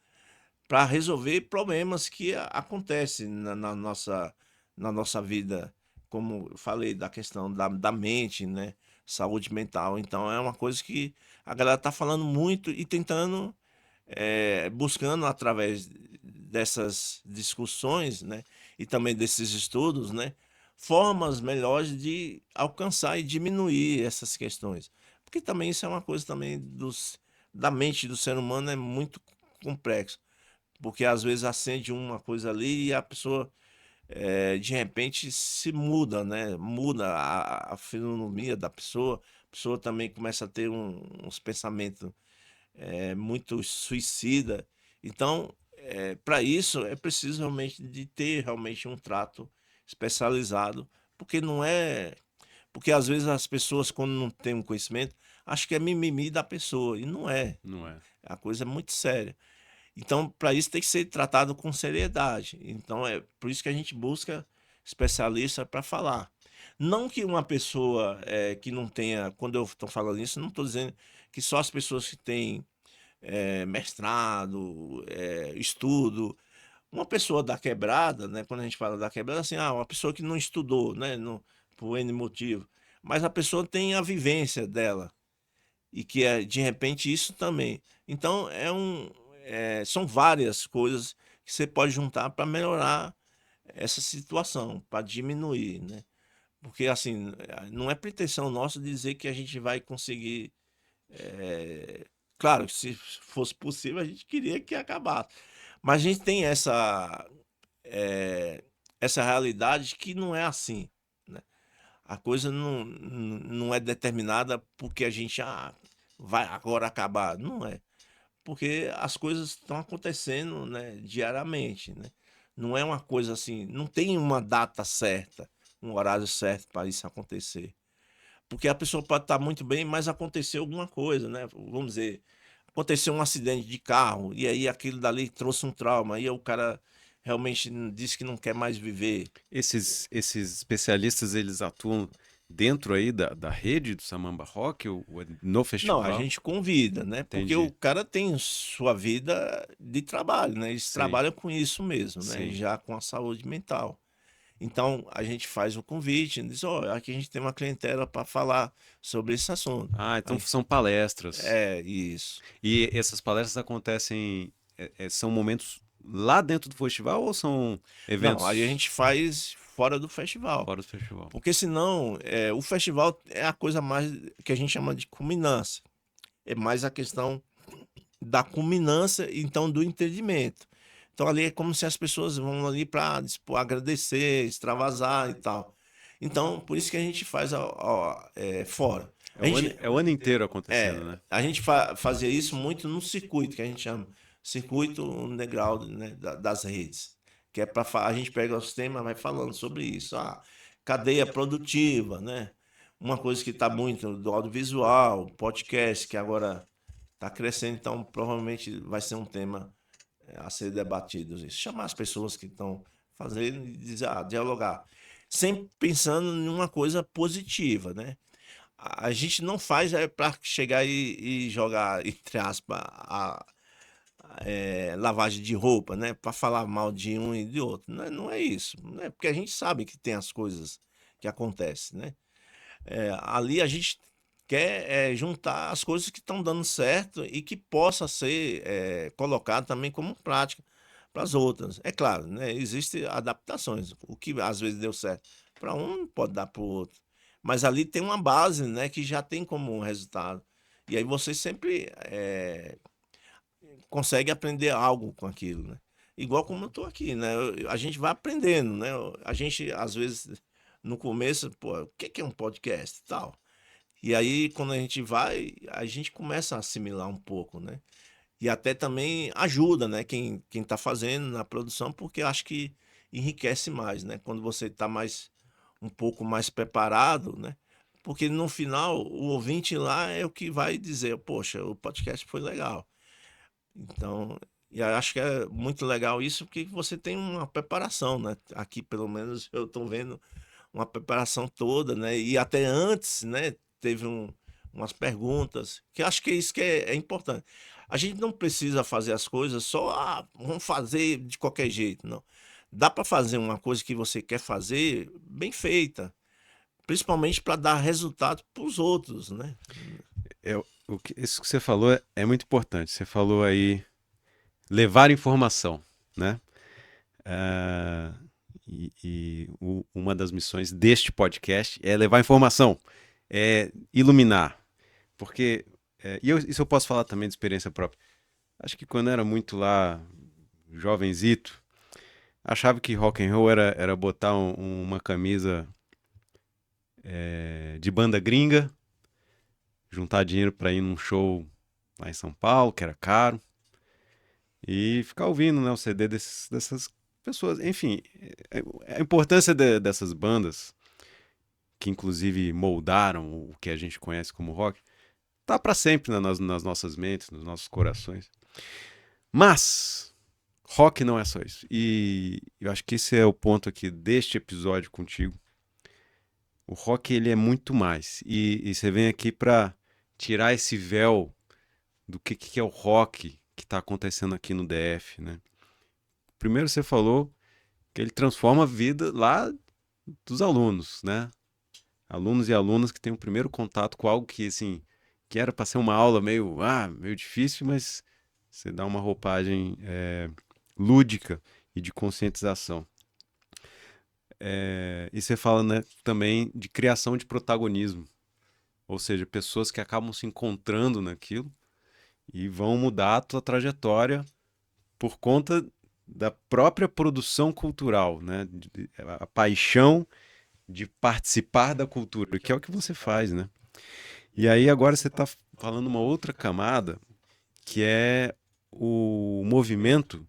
para resolver problemas que acontecem na nossa vida, como eu falei, da questão da mente, né? Saúde mental. Então é uma coisa que a galera tá falando muito e tentando, buscando através dessas discussões, né? E também desses estudos, né? Formas melhores de alcançar e diminuir essas questões. Porque também isso é uma coisa também da mente do ser humano é muito complexo, porque às vezes acende uma coisa ali e a pessoa de repente se muda, né? Muda a fisionomia da pessoa, a pessoa também começa a ter uns pensamentos muito suicida. Então, para isso é preciso realmente de ter realmente um trato especializado, porque não é, porque às vezes as pessoas quando não têm um conhecimento acham que é mimimi da pessoa e não é. Não é? A coisa é muito séria. Então, para isso tem que ser tratado com seriedade. Então, é por isso que a gente busca especialista para falar. Não que uma pessoa que não tenha, quando eu estou falando isso, não estou dizendo que só as pessoas que têm mestrado, estudo, uma pessoa da quebrada, né? Quando a gente fala da quebrada, assim, uma pessoa que não estudou, né? No, por N motivo, mas a pessoa tem a vivência dela e que é de repente isso também. Então são várias coisas que você pode juntar para melhorar essa situação, para diminuir, né? Porque assim, não é pretensão nossa dizer que a gente vai conseguir. Claro, que se fosse possível, a gente queria que acabasse. Mas a gente tem eh, essa realidade que não é assim, né? A coisa não é determinada porque a gente vai agora acabar. Não é. Porque as coisas estão acontecendo, né, diariamente, né? Não é uma coisa assim, não tem uma data certa, um horário certo para isso acontecer. Porque a pessoa pode estar muito bem, mas aconteceu alguma coisa, né? Vamos dizer, aconteceu um acidente de carro e aí aquilo dali trouxe um trauma, aí o cara realmente disse que não quer mais viver. Esses especialistas, eles atuam dentro aí da rede do Samamba Rock ou é no Não, a festival? gente convida, né? Porque o Entendi. cara tem sua vida de trabalho, né? Eles Sim, trabalham com isso mesmo, né? sim. Já com a saúde mental. Então a gente faz o convite, diz, ó, aqui a gente tem uma clientela para falar sobre esse assunto. Ah, então Aí, são palestras. isso. E essas palestras acontecem, são momentos lá dentro do festival ou são Não, aí a eventos gente faz fora do festival. fora do festival? Porque senão, o festival é a coisa mais que a gente chama de culminância. É mais a questão da culminância, então, do entendimento. Então, ali é como se as pessoas vão ali para agradecer, extravasar e tal. Então, por isso que a gente faz fora. É o ano inteiro acontecendo, né? A gente fazia isso muito no circuito, que a gente chama circuito underground, né, das redes. Que é para a gente pega os temas, vai falando sobre isso. Cadeia produtiva, né? Uma coisa que está muito do audiovisual, podcast, que agora está crescendo, então provavelmente vai ser um tema a ser debatido. Isso. Chamar as pessoas que estão fazer e dizer, dialogar. Sempre pensando em uma coisa positiva, né? A gente não faz para chegar e jogar, entre aspas, lavagem de roupa, né? Para falar mal de um e de outro. Não é isso, né? Porque a gente sabe que tem as coisas que acontecem, né? Ali a gente quer juntar as coisas que estão dando certo e que possa ser colocado também como prática para as outras. É claro, né? Existem adaptações. O que às vezes deu certo para um não pode dar para o outro. Mas ali tem uma base, né, que já tem como resultado. E aí você sempre consegue aprender algo com aquilo, né? Igual como eu estou aqui, né? A gente vai aprendendo, né? A gente, às vezes, no começo, pô, o que é um podcast e tal? E aí, quando a gente vai, a gente começa a assimilar um pouco, né? E até também ajuda, né? Quem tá fazendo na produção, porque eu acho que enriquece mais, né? Quando você tá um pouco mais preparado, né? Porque no final, o ouvinte lá é o que vai dizer, poxa, o podcast foi legal. Então, e eu acho que é muito legal isso, porque você tem uma preparação, né? Aqui, pelo menos, eu estou vendo uma preparação toda, né? E até antes, né? Teve umas perguntas, que eu acho que é isso que é importante. A gente não precisa fazer as coisas só, vamos fazer de qualquer jeito, não. Dá para fazer uma coisa que você quer fazer bem feita, principalmente para dar resultado para os outros, né? Isso que você falou é muito importante. Você falou aí levar informação, né? Ah, uma das missões deste podcast é levar informação, é iluminar. Porque, isso eu posso falar também de experiência própria. Acho que quando eu era muito lá, jovenzito, achava que rock and roll era botar uma camisa de banda gringa, juntar dinheiro para ir num show lá em São Paulo, que era caro, e ficar ouvindo, né, o CD dessas pessoas. Enfim, a importância dessas bandas, que inclusive moldaram o que a gente conhece como rock, tá para sempre nas nossas mentes, nos nossos corações. Mas rock não é só isso. E eu acho que esse é o ponto aqui deste episódio contigo. O rock ele é muito mais. E você vem aqui para tirar esse véu do que é o rock que está acontecendo aqui no DF, né? Primeiro você falou que ele transforma a vida lá dos alunos, né? Alunos e alunas que têm o primeiro contato com algo que, assim, que era para ser uma aula meio difícil, mas você dá uma roupagem lúdica e de conscientização. E você fala, né, também de criação de protagonismo, ou seja, pessoas que acabam se encontrando naquilo e vão mudar a tua trajetória por conta da própria produção cultural, né? A paixão de participar da cultura, que é o que você faz, né? E aí agora você está falando uma outra camada, que é o movimento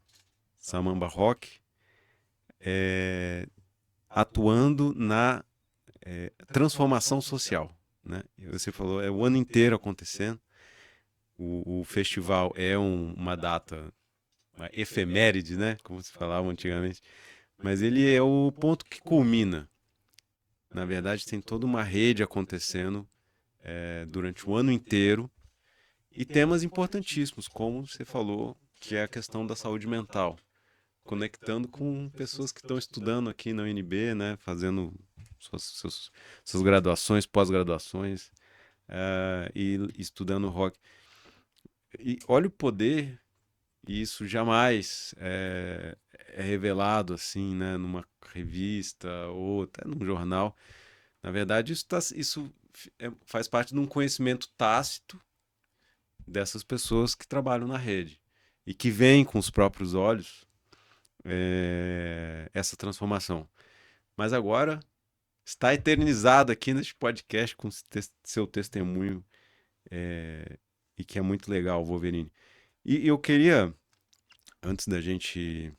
Samamba Rock atuando na transformação social, né? Você falou, é o ano inteiro acontecendo. O festival é uma data, uma efeméride, né? Como se falava antigamente. Mas ele é o ponto que culmina. Na verdade, tem toda uma rede acontecendo durante o ano inteiro e temas importantíssimos, como você falou, que é a questão da saúde mental, conectando com pessoas que estão estudando aqui na UNB, né? Fazendo suas graduações, pós-graduações e estudando rock. E olha o poder, e isso jamais é revelado assim, né, numa revista ou até num jornal. Na verdade, faz parte de um conhecimento tácito dessas pessoas que trabalham na rede e que veem com os próprios olhos essa transformação. Mas agora está eternizado aqui neste podcast com seu testemunho e que é muito legal, Wolverine. E eu queria, antes da gente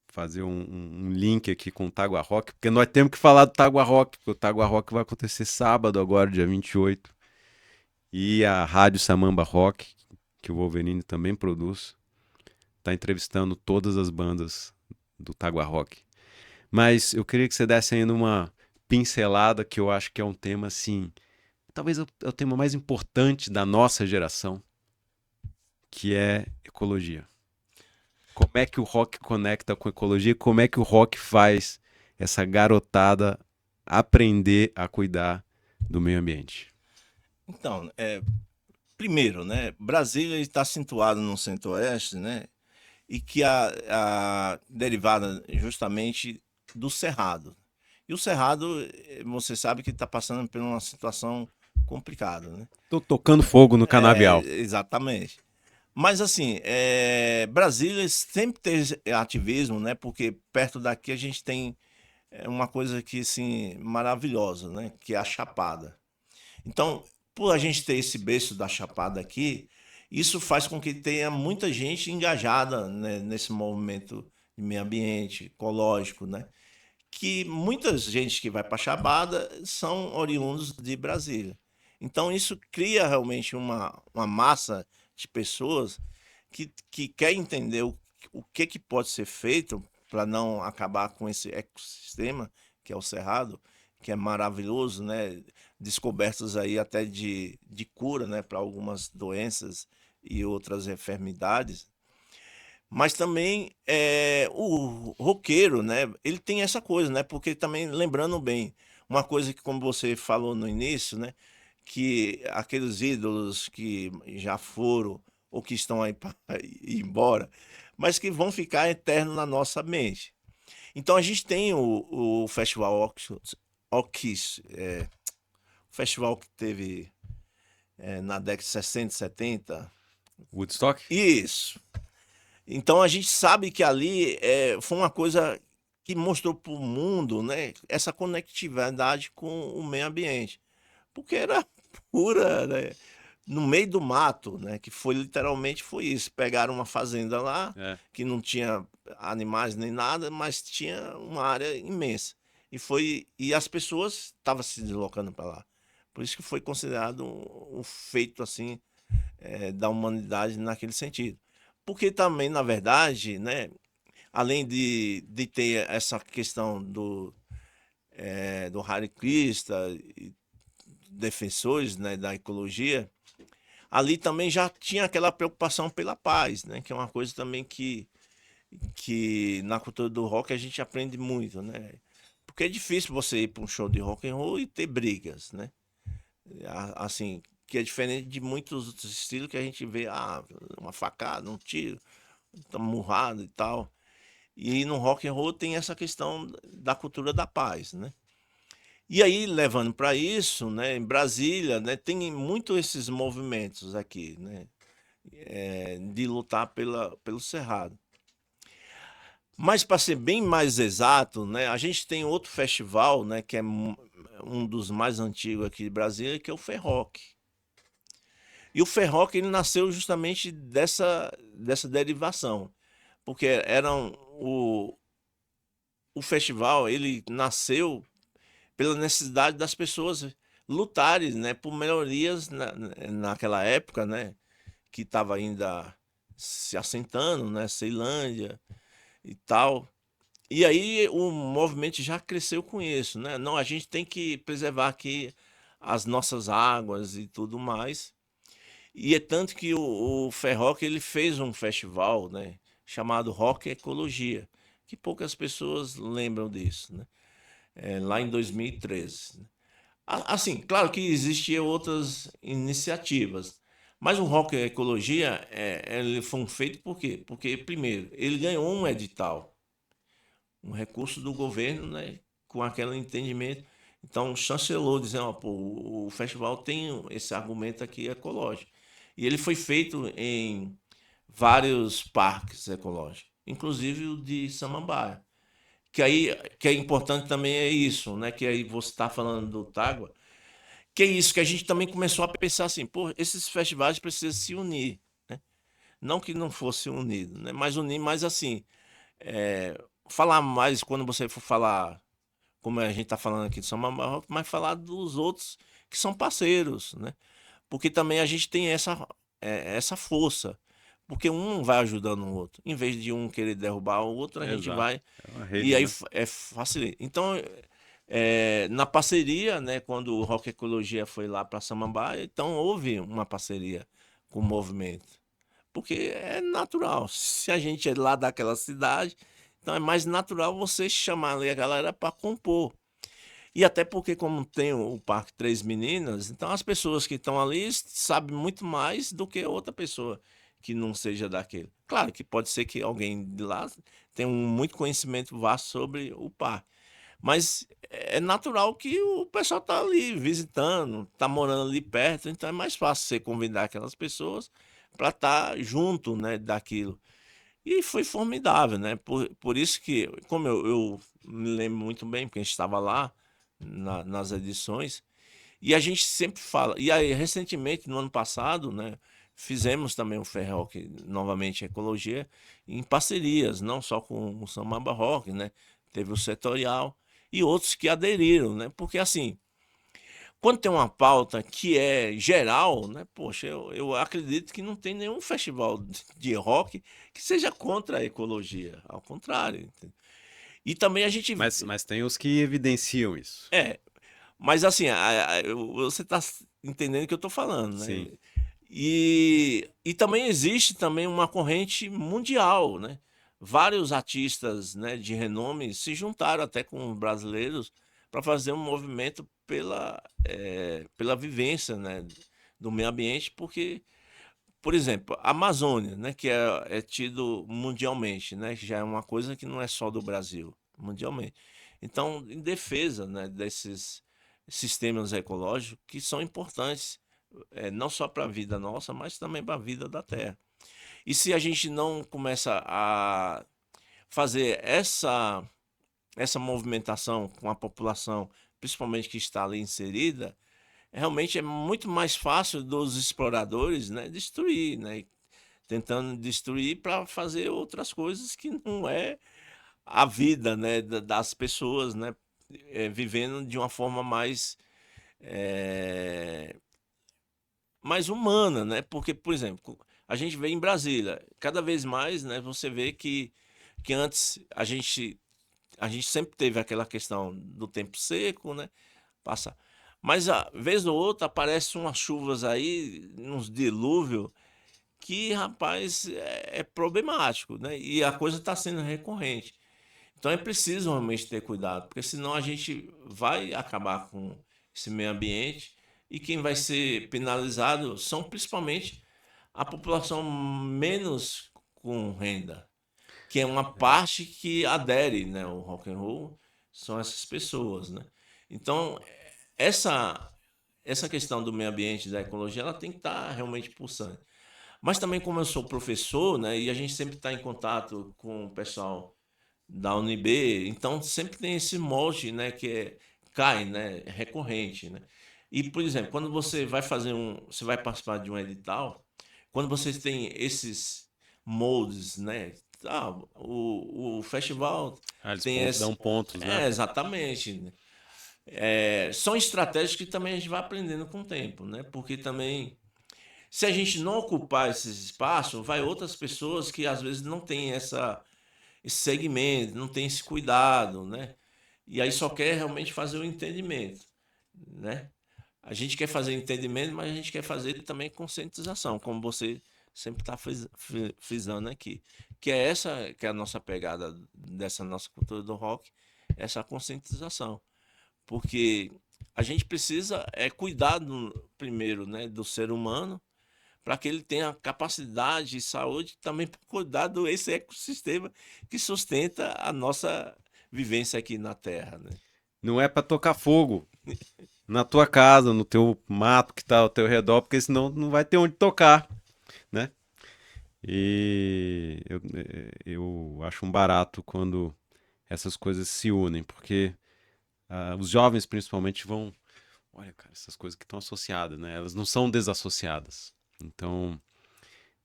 fazer um link aqui com o Tagua Rock, porque nós temos que falar do Tagua Rock, porque o Tagua Rock vai acontecer sábado agora, dia 28. E a Rádio Samamba Rock, que o Wolverine também produz, está entrevistando todas as bandas do Tagua Rock. Mas eu queria que você desse ainda uma pincelada, que eu acho que é um tema, assim, talvez é o tema mais importante da nossa geração, que é ecologia. Como é que o rock conecta com ecologia? Como é que o rock faz essa garotada aprender a cuidar do meio ambiente? Então, primeiro, né, Brasília está situado no centro-oeste, né, e que a derivada justamente do Cerrado. E o Cerrado, você sabe que está passando por uma situação complicada, né? Tô tocando fogo no canavial. Exatamente. Mas assim, Brasília sempre teve ativismo, né? Porque perto daqui a gente tem uma coisa que assim maravilhosa, né? Que é a Chapada. Então, por a gente ter esse berço da Chapada aqui, isso faz com que tenha muita gente engajada, né, nesse movimento de meio ambiente, ecológico, né? Que muita gente que vai para a Chapada são oriundos de Brasília. Então, isso cria realmente uma massa de pessoas que quer entender o que pode ser feito para não acabar com esse ecossistema, que é o Cerrado, que é maravilhoso, né? Descobertas aí até de cura, né, para algumas doenças e outras enfermidades. Mas também o roqueiro, né? Ele tem essa coisa, né? Porque também, lembrando bem, uma coisa que, como você falou no início, né? Que aqueles ídolos que já foram ou que estão aí para ir embora, mas que vão ficar eternos na nossa mente. Então a gente tem o Festival Ox, o festival que teve na década de 60, 70. Woodstock? Isso. Então a gente sabe que ali foi uma coisa que mostrou para o mundo, né, essa conectividade com o meio ambiente, porque era pura, né, no meio do mato, né, que foi literalmente foi isso. Pegaram uma fazenda lá É. que não tinha animais nem nada, mas tinha uma área imensa e as pessoas estavam se deslocando para lá. Por isso que foi considerado um feito assim da humanidade naquele sentido. Porque também, na verdade, né, além de ter essa questão do Hare Krishna e defensores, né, da ecologia, ali também já tinha aquela preocupação pela paz, né, que é uma coisa também que na cultura do rock a gente aprende muito, né? Porque é difícil você ir para um show de rock and roll e ter brigas, né? Assim, que é diferente de muitos outros estilos que a gente vê, uma facada, um tiro, tá murrado e tal. E no rock and roll tem essa questão da cultura da paz, né? E aí, levando para isso, né, em Brasília, né, tem muito esses movimentos aqui, né, de lutar pelo Cerrado. Mas para ser bem mais exato, né, a gente tem outro festival, né, que é um dos mais antigos aqui de Brasília, que é o Ferroc. E o Ferroc ele nasceu justamente dessa derivação, porque o festival ele nasceu pela necessidade das pessoas lutarem, né, por melhorias naquela época, né, que estava ainda se assentando, né, Ceilândia e tal. E aí o movimento já cresceu com isso, né? Não, a gente tem que preservar aqui as nossas águas e tudo mais. E é tanto que o Ferroc ele fez um festival, né, chamado Rock Ecologia, que poucas pessoas lembram disso, né? Lá em 2013. Né? Assim, claro que existiam outras iniciativas, mas o Rock Ecologia ele foi um feito por quê? Porque, primeiro, ele ganhou um edital, um recurso do governo, né, com aquele entendimento. Então, chancelou, dizendo, pô, o festival tem esse argumento aqui ecológico. E ele foi feito em vários parques ecológicos, inclusive o de Samambaia. Que é importante também é isso, né? Que aí você está falando do Tágua, que é isso que a gente também começou a pensar assim, pô, esses festivais precisam se unir, né? Não que não fosse unido, né? Mas unir mais assim, falar mais quando você for falar, como a gente está falando aqui de São Marrocos, mas falar dos outros que são parceiros, né? Porque também a gente tem essa força. Porque um vai ajudando o outro. Em vez de um querer derrubar o outro, a gente Exato. vai. É uma E rede, aí né? facilita. Então, na parceria, né, quando o Rock Ecologia foi lá para Samambaia, então houve uma parceria com o movimento. Porque é natural. Se a gente é lá daquela cidade, então é mais natural você chamar ali a galera para compor. E até porque, como tem o Parque Três Meninas, então as pessoas que estão ali sabem muito mais do que outra pessoa que não seja daquele. Claro que pode ser que alguém de lá tenha muito conhecimento vasto sobre o parque. Mas é natural que o pessoal está ali visitando, está morando ali perto, então é mais fácil você convidar aquelas pessoas para estar junto, né, daquilo. E foi formidável, né? Por isso que, como eu me lembro muito bem, porque a gente estava lá nas edições, e a gente sempre fala. E aí, recentemente, no ano passado, né, fizemos também o Fair Rock, novamente Ecologia, em parcerias, não só com o Samba Rock, né? Teve o Setorial e outros que aderiram, né? Porque assim, quando tem uma pauta que é geral, né? Poxa, eu acredito que não tem nenhum festival de rock que seja contra a ecologia. Ao contrário. Entendeu? E também a gente. Mas tem os que evidenciam isso. É, mas assim, você está entendendo o que eu estou falando, né? Sim. E também existe também uma corrente mundial, né? Vários artistas, né, de renome se juntaram até com os brasileiros para fazer um movimento pela vivência, né, do meio ambiente, porque, por exemplo, a Amazônia, né, que é tido mundialmente, né, que já é uma coisa que não é só do Brasil, mundialmente. Então, em defesa, né, desses sistemas ecológicos que são importantes, não só para a vida nossa, mas também para a vida da Terra. E se a gente não começa a fazer essa movimentação com a população, principalmente que está ali inserida, realmente é muito mais fácil dos exploradores, né, destruir, né, tentando destruir para fazer outras coisas que não é a vida, né, das pessoas, né, vivendo de uma forma eh, mais humana, né? Porque, por exemplo, a gente vê em Brasília, cada vez mais, né, você vê que antes a gente sempre teve aquela questão do tempo seco, né? Passa. Mas a vez ou outra aparecem umas chuvas aí, uns dilúvios, que, rapaz, é problemático, né? E a coisa está sendo recorrente. Então é preciso realmente ter cuidado, porque senão a gente vai acabar com esse meio ambiente e quem vai ser penalizado são principalmente a população menos com renda, que é uma parte que adere, né, ao rock and roll, são essas pessoas, né? Então, essa essa questão do meio ambiente, da ecologia, ela tem que estar realmente pulsante. Mas também como eu sou professor, né, e a gente sempre está em contato com o pessoal da UNB, então sempre tem esse molde, né, cai, né, recorrente, né? E, por exemplo, quando você vai participar de um edital, quando você tem esses moldes, né? O festival Ah, eles tem esse. dão pontos, né? Exatamente. Né? São estratégias que também a gente vai aprendendo com o tempo, né? Porque também, se a gente não ocupar esses espaços, vai outras pessoas que às vezes não têm esse segmento, não tem esse cuidado, né? E aí só quer realmente fazer o entendimento, né? A gente quer fazer entendimento, mas a gente quer fazer também conscientização, como você sempre está frisando aqui. Que é essa que é a nossa pegada dessa nossa cultura do rock, essa conscientização. Porque a gente precisa cuidar primeiro, né, do ser humano, para que ele tenha capacidade e saúde também para cuidar desse ecossistema que sustenta a nossa vivência aqui na Terra, né? Não é para tocar fogo na tua casa, no teu mato que tá ao teu redor, porque senão não vai ter onde tocar, né? E eu acho um barato quando essas coisas se unem, porque os jovens principalmente vão, olha, cara, essas coisas que estão associadas, né? Elas não são desassociadas. Então,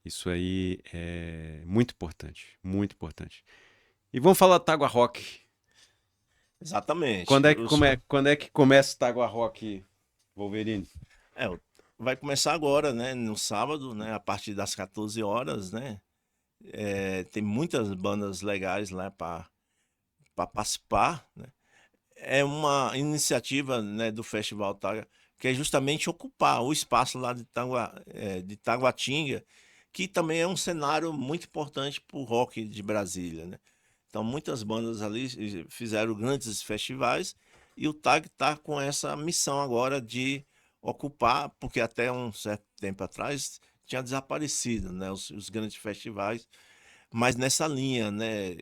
isso aí é muito importante, muito importante. E vamos falar de Tagua Rock. Exatamente. Quando é que começa o Tagua Rock, Wolverine? É, vai começar agora, né, no sábado, né, a partir das 14 horas, né? Tem muitas bandas legais lá para participar, né? É uma iniciativa, né, do Festival Taga, que é justamente ocupar o espaço lá de Taguatinga, que também é um cenário muito importante para o rock de Brasília, né? Então, muitas bandas ali fizeram grandes festivais e o TAG está com essa missão agora de ocupar, porque até um certo tempo atrás tinha desaparecido, né, os grandes festivais, mas nessa linha, né,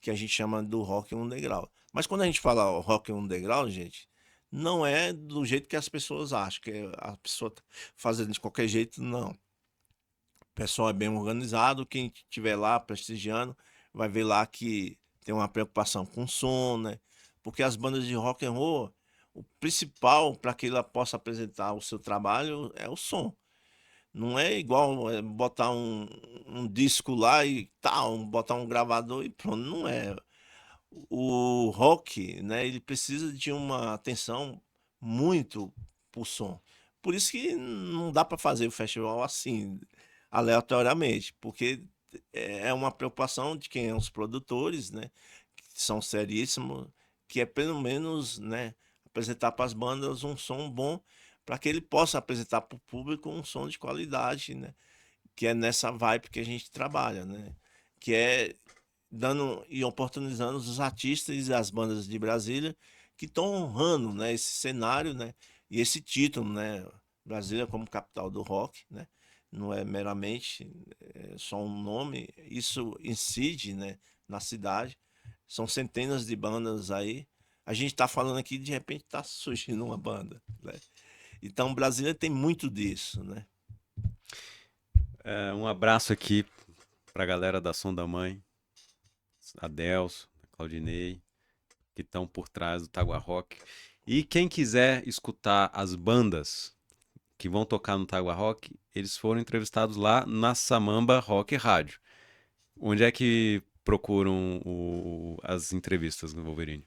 que a gente chama do rock underground. Mas quando a gente fala rock underground, gente, não é do jeito que as pessoas acham, que a pessoa tá fazendo de qualquer jeito, não. O pessoal é bem organizado, quem estiver lá prestigiando vai ver lá que tem uma preocupação com o som, né? Porque as bandas de rock and roll, o principal para que ela possa apresentar o seu trabalho é o som. Não é igual botar um disco lá e tal, botar um gravador e pronto. Não é. O rock, né, ele precisa de uma atenção muito pro som. Por isso que não dá para fazer o festival assim, aleatoriamente, porque é uma preocupação de quem é os produtores, né, que são seríssimos, que é pelo menos, né, apresentar para as bandas um som bom, para que ele possa apresentar para o público um som de qualidade, né, que é nessa vibe que a gente trabalha, né, que é dando e oportunizando os artistas e as bandas de Brasília que estão honrando, né, esse cenário, né, e esse título, né, Brasília como capital do rock, né, não é meramente só um nome, isso incide, né, na cidade, são centenas de bandas aí, a gente está falando aqui, de repente está surgindo uma banda, né? Então Brasília tem muito disso, né? Um abraço aqui pra galera da Som da Mãe, Adelso, Claudinei, que estão por trás do Tagua Rock. E quem quiser escutar as bandas que vão tocar no Tagua Rock, eles foram entrevistados lá na Samamba Rock Rádio. Onde é que procuram as entrevistas no Wolverine?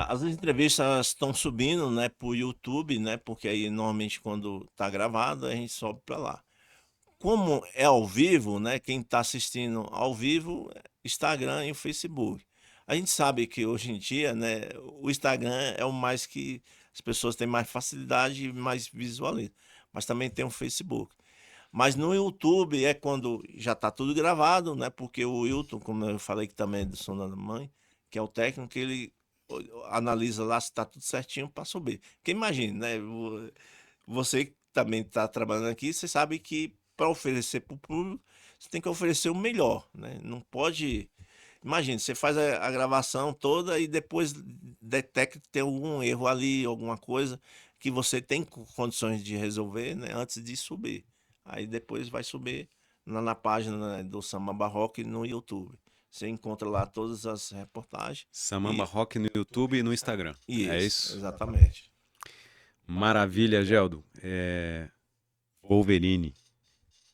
As entrevistas estão subindo, né, pro YouTube, né, porque aí normalmente quando tá gravado a gente sobe para lá. Como é ao vivo, né, quem está assistindo ao vivo, Instagram e o Facebook. A gente sabe que hoje em dia, né, o Instagram é o mais que as pessoas têm mais facilidade e mais visualiza, mas também tem o Facebook. Mas no YouTube é quando já está tudo gravado, né? Porque o Wilton, como eu falei que também é do Som da Mãe, que é o técnico, ele analisa lá se está tudo certinho para subir. Porque imagine, né? Você que também está trabalhando aqui, você sabe que para oferecer para o público, você tem que oferecer o melhor, né? Não pode. Imagine, você faz a gravação toda e depois detecta que tem algum erro ali, alguma coisa que você tem condições de resolver, né, antes de subir. Aí depois vai subir na página, né, do Samba Barroco no YouTube. Você encontra lá todas as reportagens. Samamba E Rock no YouTube e no Instagram. É isso, isso? exatamente. Maravilha, Geldo. Wolverine.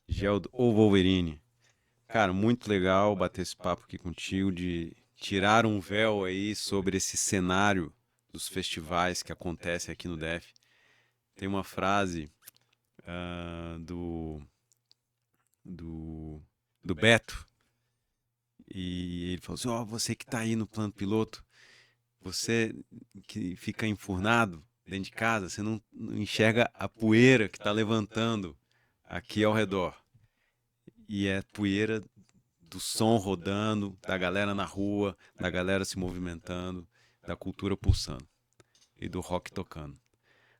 Geldo ou Wolverine. Cara, muito legal bater esse papo aqui contigo, de tirar um véu aí sobre esse cenário dos festivais que acontecem aqui no DF. Tem uma frase do, do, do Beto, e ele falou assim: ó, você que tá aí no plano piloto, você que fica enfurnado dentro de casa, você não enxerga a poeira que tá levantando aqui ao redor. E é poeira do som rodando, da galera na rua, da galera se movimentando, da cultura pulsando e do rock tocando.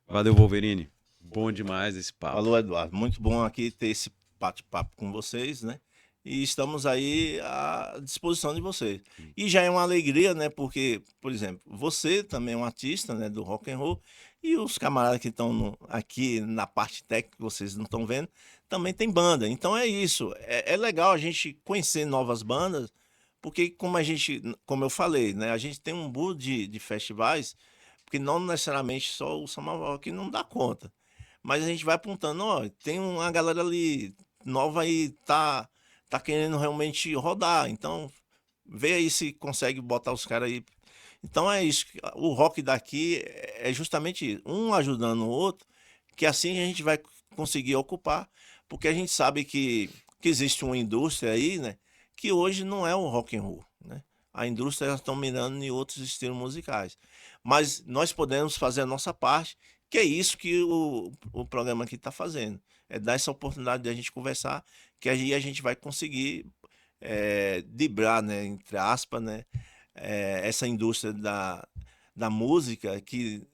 Valeu, Wolverine. Bom demais esse papo. Falou, Eduardo. Muito bom aqui ter esse bate-papo com vocês, né? E estamos aí à disposição de vocês. E já é uma alegria, né? Porque, por exemplo, você também é um artista, né, do rock and roll, e os camaradas que estão aqui na parte técnica, que vocês não estão vendo, também tem banda. Então é isso. É legal a gente conhecer novas bandas, porque como a gente, como eu falei, né, a gente tem um pool de festivais, porque não necessariamente só o Samba Rock não dá conta. Mas a gente vai apontando, ó, tem uma galera ali nova aí, tá querendo realmente rodar. Então, vê aí se consegue botar os caras aí. Então é isso. O rock daqui é justamente isso, um ajudando o outro, que assim a gente vai conseguir ocupar, porque a gente sabe que existe uma indústria aí, né, que hoje não é o rock and roll, né? A indústria está dominando em outros estilos musicais. Mas nós podemos fazer a nossa parte, que é isso que o programa aqui está fazendo. É dar essa oportunidade de a gente conversar, que aí a gente vai conseguir driblar, né, entre aspas, né, essa indústria da música que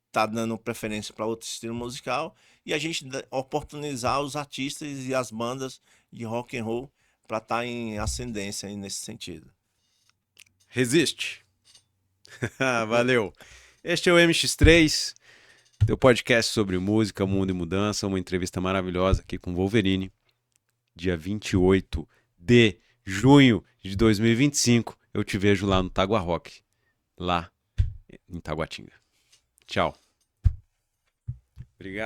está dando preferência para outro estilo musical e a gente oportunizar os artistas e as bandas de rock and roll para estar em ascendência aí nesse sentido. Resiste. Valeu. Este é o MX3, teu podcast sobre música, mundo e mudança. Uma entrevista maravilhosa aqui com Wolverine. Dia 28 de junho de 2025. Eu te vejo lá no Tagua Rock, lá em Taguatinga. Tchau. Obrigado.